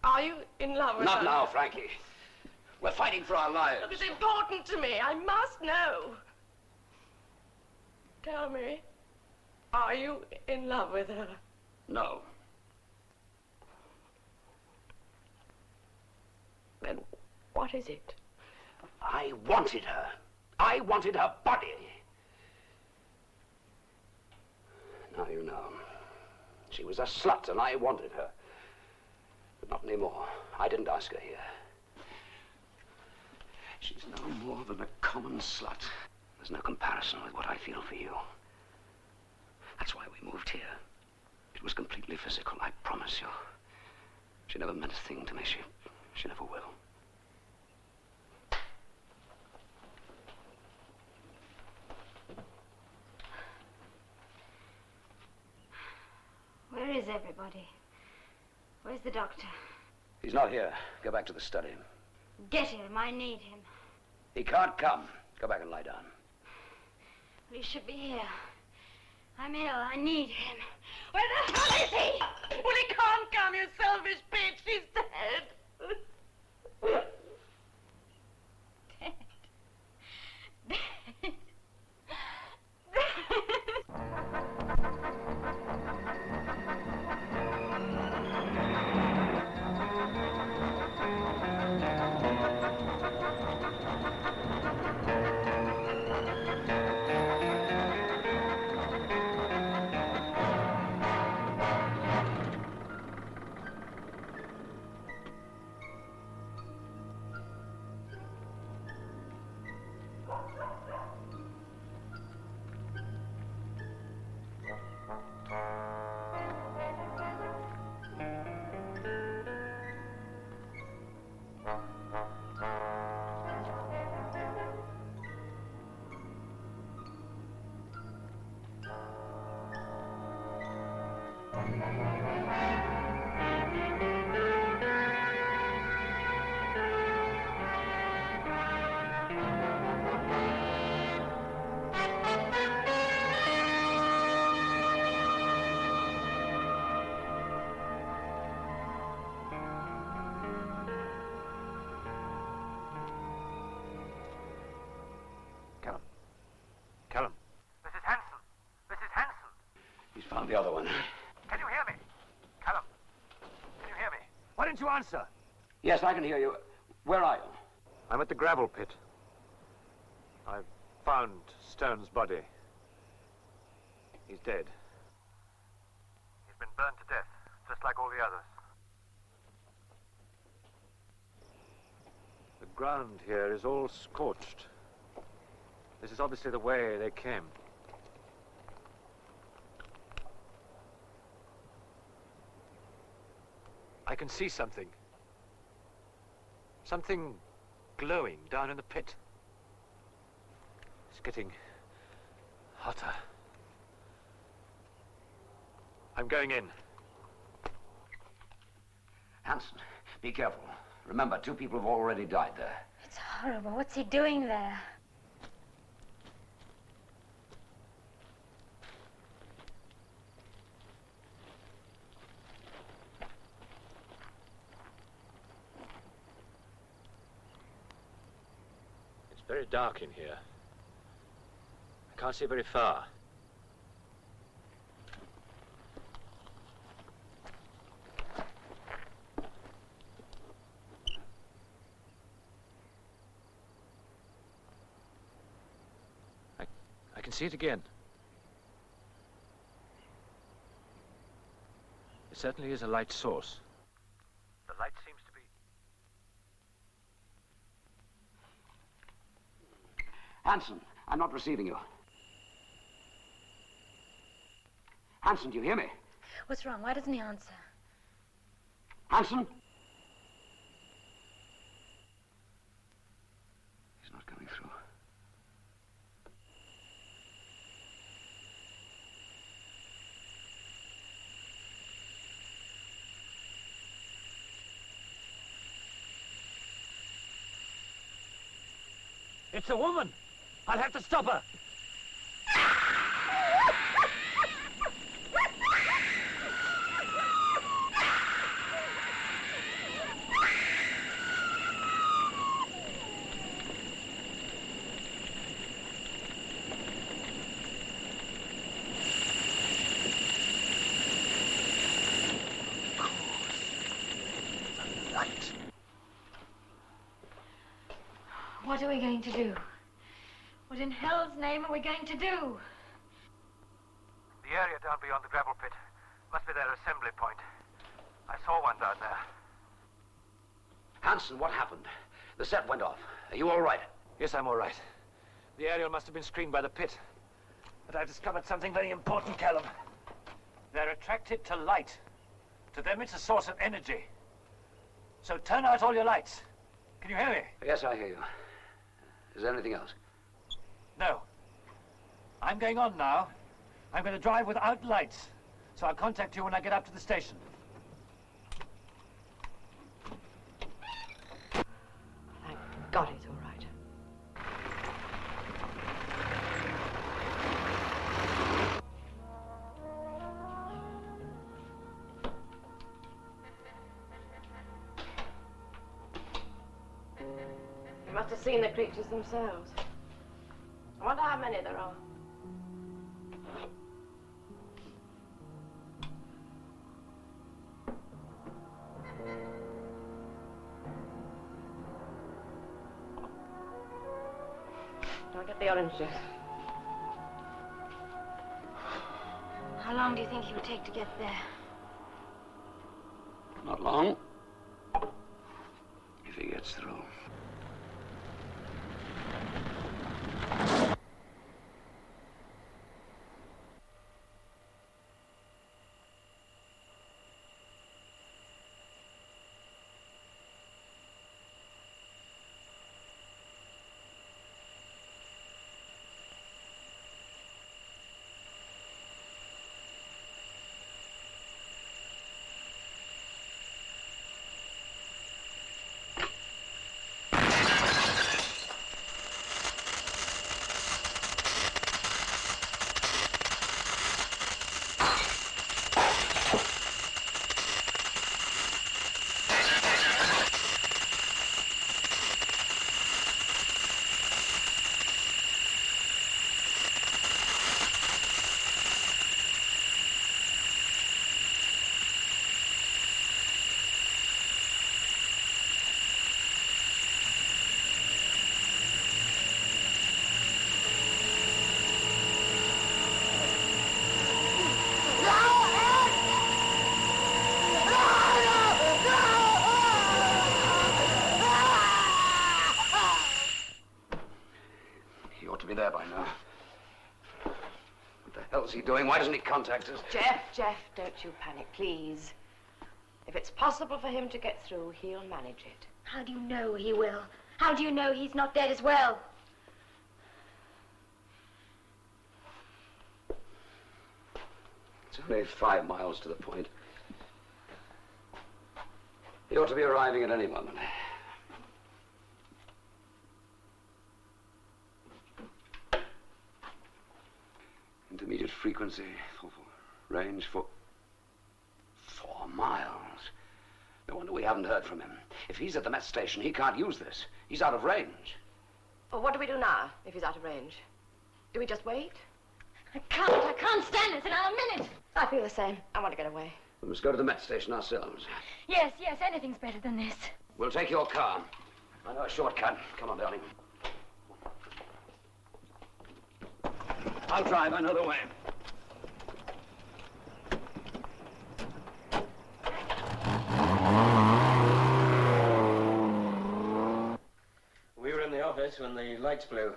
Are you in love with her? Not now, Frankie. We're fighting for our lives. Look, it's important to me. I must know. Tell me, are you in love with her? No. Then what is it? I wanted her. I wanted her body. Now you know. She was a slut and I wanted her. But not anymore. I didn't ask her here. She's no more than a common slut. There's no comparison with what I feel for you. That's why we moved here. It was completely physical, I promise you. She never meant a thing to me. She never will. Where is everybody? Where's the doctor? He's not here. Go back to the study. Get him. I need him. He can't come. Go back and lie down. He should be here. I'm ill. I need him. Where the hell is he? Well, he can't come, you selfish bitch. He's dead. Callum. Mrs. Hanson. Mrs. Hanson. He's found the other one. Can you hear me? Callum. Can you hear me? Why didn't you answer? Yes, I can hear you. Where are you? I'm at the gravel pit. I've found Stone's body. He's dead. He's been burned to death, just like all the others. The ground here is all scorched. This is obviously the way they came. I can see something. Something glowing down in the pit. It's getting hotter. I'm going in. Hanson, be careful. Remember, 2 people have already died there. It's horrible. What's he doing there? It's very dark in here. I can't see very far. I can see it again. It certainly is a light source. The light seems to be... Hanson, I'm not receiving you. Hanson, do you hear me? What's wrong? Why doesn't he answer? Hanson? He's not coming through. It's a woman! I'll have to stop her! What are we going to do? What in hell's name are we going to do? The area down beyond the gravel pit must be their assembly point. I saw one down there. Hanson, what happened? The set went off. Are you all right? Yes, I'm all right. The aerial must have been screened by the pit. But I've discovered something very important, Callum. They're attracted to light. To them, it's a source of energy. So turn out all your lights. Can you hear me? Yes, I hear you. Is there anything else? No. I'm going on now. I'm going to drive without lights. So I'll contact you when I get up to the station. Thank God he's all right. You must have seen the creatures themselves. I wonder how many there are. I'll get the orange juice. How long do you think he will take to get there? Not long. If he gets through. He ought to be there by now. What the hell's he doing? Why doesn't he contact us? Jeff, don't you panic, please. If it's possible for him to get through, he'll manage it. How do you know he will? How do you know he's not dead as well? It's only 5 miles to the point. He ought to be arriving at any moment. Intermediate frequency, range for 4 miles. No wonder we haven't heard from him. If he's at the Met station, he can't use this. He's out of range. Well, what do we do now, if he's out of range? Do we just wait? I can't stand this another minute. I feel the same. I want to get away. We must go to the Met station ourselves. Yes, anything's better than this. We'll take your car. I know a shortcut. Come on, darling. I'll drive. I know the way. We were in the office when the lights blew.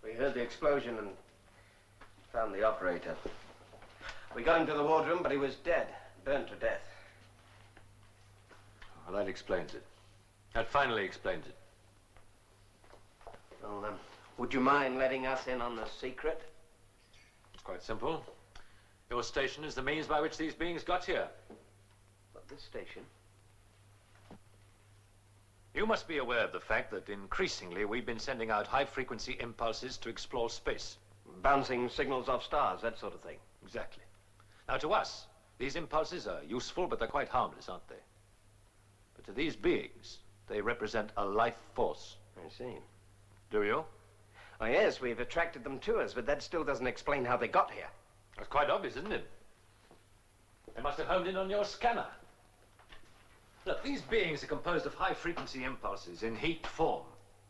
We heard the explosion and found the operator. We got him to the wardroom, but he was dead, burned to death. Well, that explains it. That finally explains it. Well, would you mind letting us in on the secret? It's quite simple. Your station is the means by which these beings got here. But this station? You must be aware of the fact that increasingly we've been sending out high-frequency impulses to explore space. Bouncing signals off stars, that sort of thing. Exactly. Now, to us, these impulses are useful, but they're quite harmless, aren't they? But to these beings, they represent a life force. I see. Do you? Oh, yes, we've attracted them to us, but that still doesn't explain how they got here. That's quite obvious, isn't it? They must have honed in on your scanner. Look, these beings are composed of high-frequency impulses in heat form.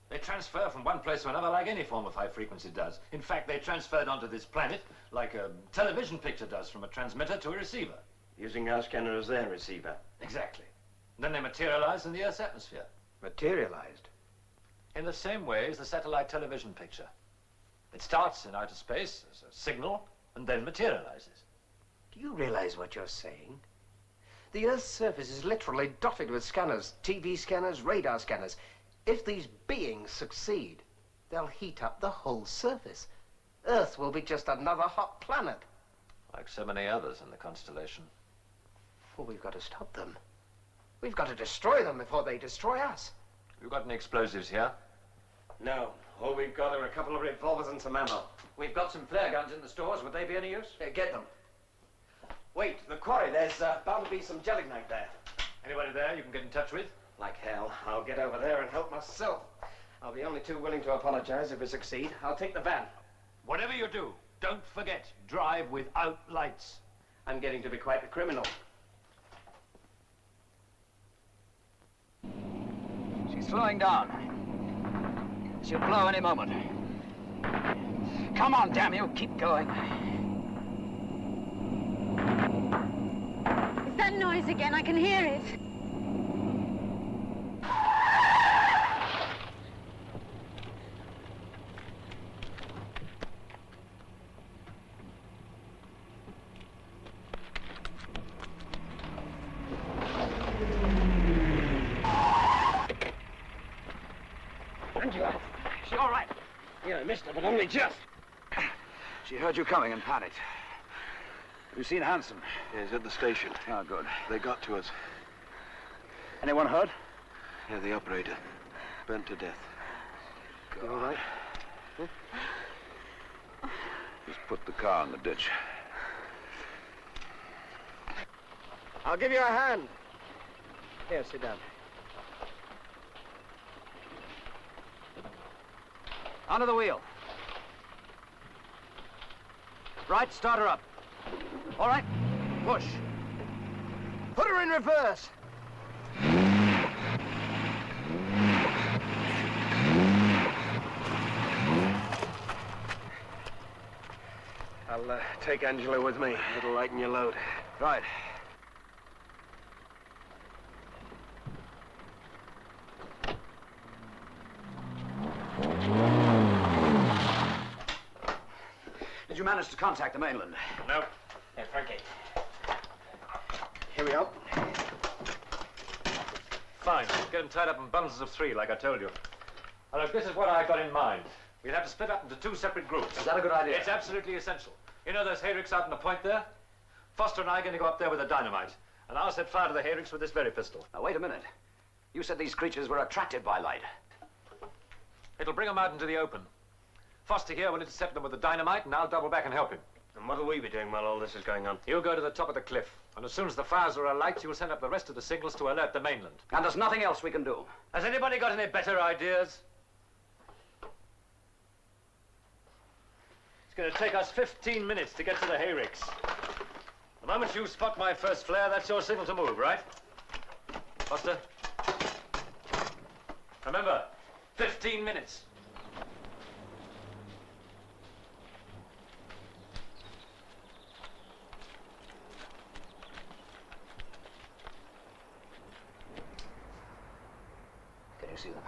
They transfer from one place to another like any form of high frequency does. In fact, they transferred onto this planet like a television picture does from a transmitter to a receiver. Using our scanner as their receiver. Exactly. Then they materialized in the Earth's atmosphere. Materialized? In the same way as the satellite television picture. It starts in outer space as a signal and then materializes. Do you realize what you're saying? The Earth's surface is literally dotted with scanners, TV scanners, radar scanners. If these beings succeed, they'll heat up the whole surface. Earth will be just another hot planet. Like so many others in the constellation. Well, we've got to stop them. We've got to destroy them before they destroy us. You got any explosives here? No. All we've got are a couple of revolvers and some ammo. We've got some flare guns in the stores. Would they be any use? Get them. Wait, the quarry. There's bound to be some gelignite there. Anybody there you can get in touch with? Like hell. I'll get over there and help myself. I'll be only too willing to apologize if we succeed. I'll take the van. Whatever you do, don't forget, drive without lights. I'm getting to be quite the criminal. She's slowing down. She'll blow any moment. Come on, damn you, keep going. Is that noise again? I can hear it. Angela, is she all right? Yeah, I missed her, but only just. She heard you coming and panicked. Have you seen Hanson? Yeah, he's at the station. Oh, good. They got to us. Anyone hurt? Yeah, the operator. Burnt to death. You all right? Just put the car in the ditch. I'll give you a hand. Here, sit down. Onto the wheel. Right, start her up. All right, push. Put her in reverse. I'll take Angela with me. It'll lighten your load. Right. Did you manage to contact the mainland? No. Hey, Frankie. Here we are. Fine. Get them tied up in bundles of 3, like I told you. Now, look, this is what I got in mind. We'll have to split up into 2 separate groups. Is that a good idea? It's absolutely essential. You know those hayricks out on the point there? Foster and I are going to go up there with the dynamite. And I'll set fire to the hayricks with this very pistol. Now, wait a minute. You said these creatures were attracted by light. It'll bring them out into the open. Foster here will intercept them with the dynamite, and I'll double back and help him. And what'll we be doing while all this is going on? You'll go to the top of the cliff, and as soon as the fires are alight, you'll send up the rest of the signals to alert the mainland. And there's nothing else we can do. Has anybody got any better ideas? It's going to take us 15 minutes to get to the hayricks. The moment you spot my first flare, that's your signal to move, right? Foster? Remember, 15 minutes. Can you see them?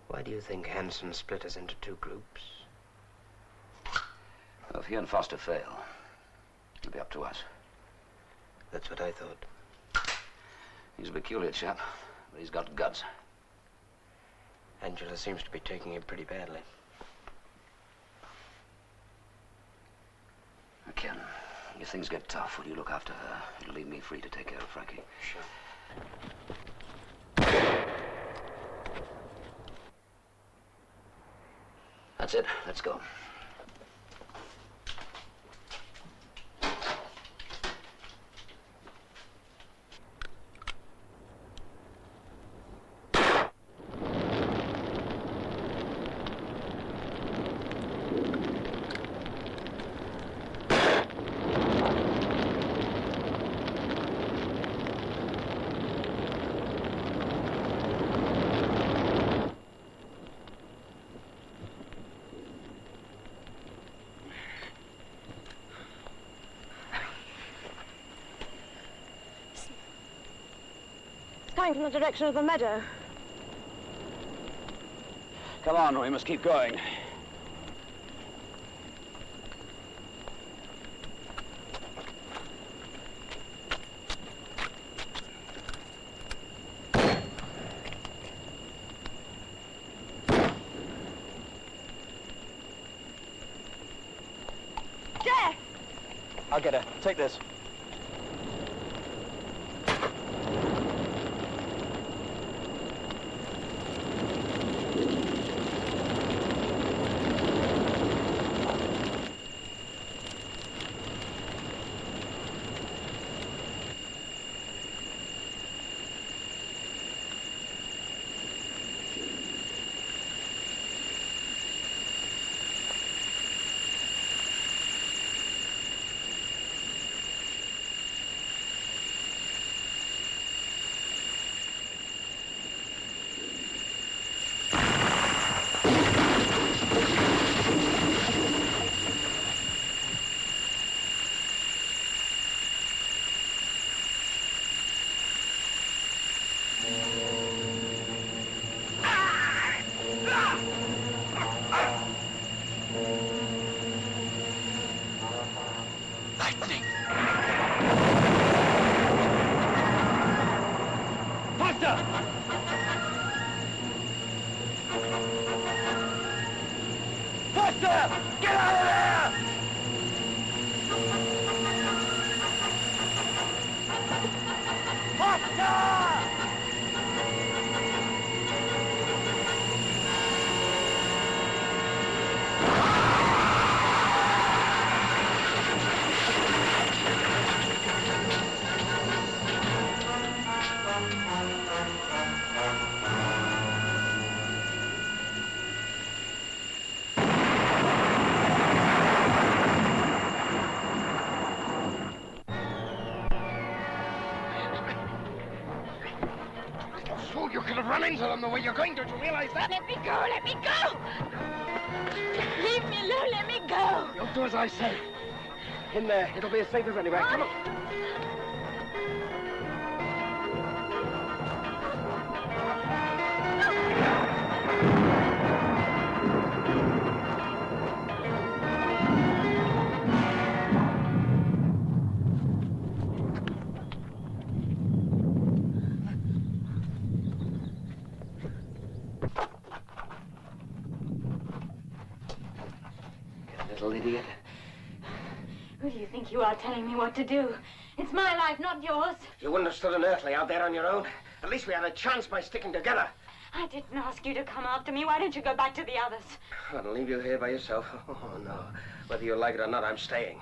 Why do you think Hanson split us into 2 groups? Well, if he and Foster fail, it'll be up to us. That's what I thought. He's a peculiar chap, but he's got guts. Angela seems to be taking it pretty badly. Ken, if things get tough, will you look after her? It'll leave me free to take care of Frankie. Sure. That's it. Let's go. coming from the direction of the meadow. Come on, we must keep going. Jeff! I'll get her. Take this. You could have run into them the way you're going. Don't you realize that? Let me go! Let me go! Leave me alone! Let me go! You'll do as I say. In there. It'll be as safe as anywhere. Come on. Little idiot. Who do you think you are telling me what to do? It's my life, not yours. If you wouldn't have stood an earthly out there on your own, at least we had a chance by sticking together. I didn't ask you to come after me. Why don't you go back to the others? I'll leave you here by yourself. Oh, no. Whether you like it or not, I'm staying.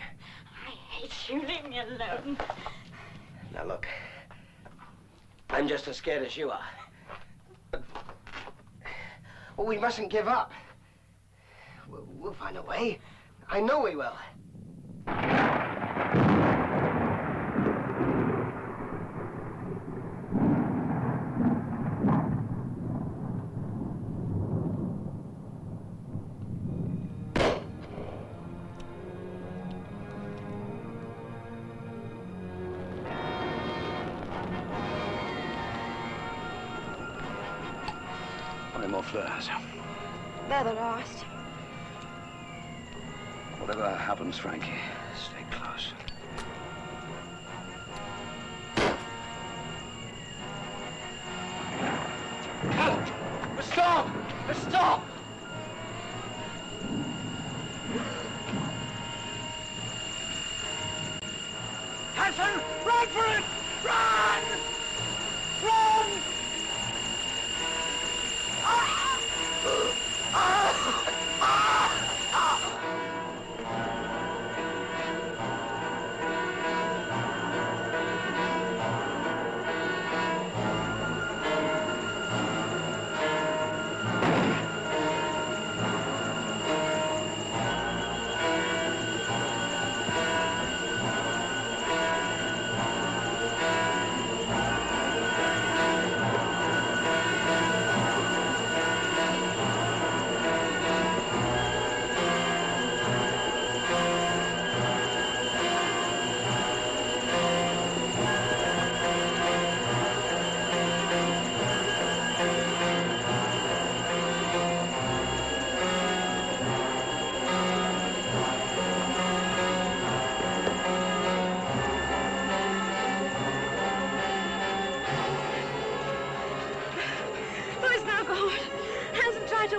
I hate you. Leave me alone. Now, look. I'm just as scared as you are. But, well, we mustn't give up. We'll find a way. I know we will. How many more flares? They're the last. Whatever happens, Frankie, stay close. Stop! Stop! Hassan, run for it! Run! Run!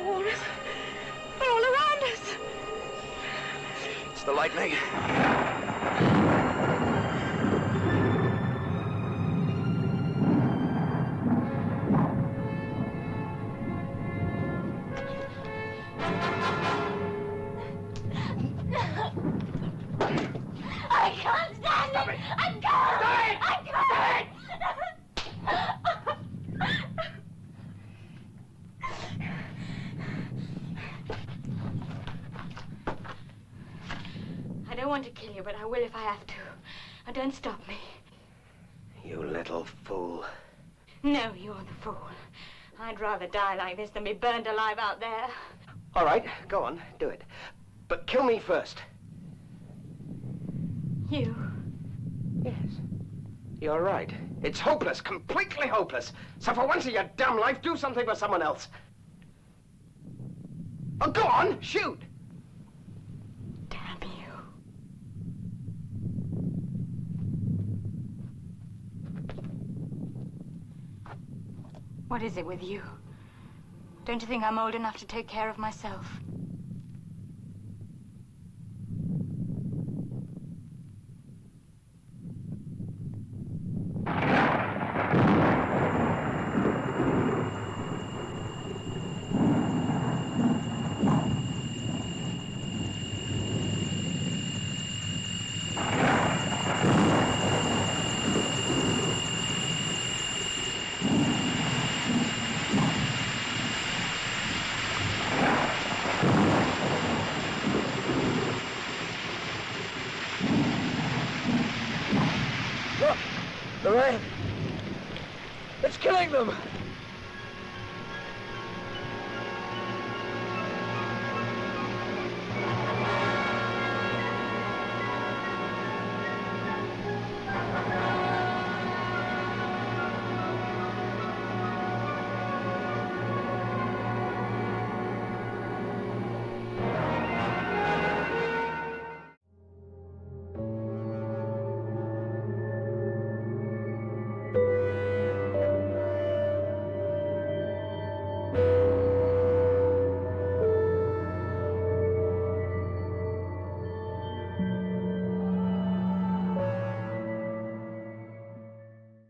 waters. They're all around us. It's the lightning. I can't stand it! I can't! I can't! I don't want to kill you, but I will if I have to. Now, don't stop me. You little fool. No, you're the fool. I'd rather die like this than be burned alive out there. All right, go on, do it. But kill me first. You? Yes. You're right. It's hopeless, completely hopeless. So for once in your damn life, do something for someone else. Oh, go on, shoot. Damn you. What is it with you? Don't you think I'm old enough to take care of myself? Look! The rain! It's killing them!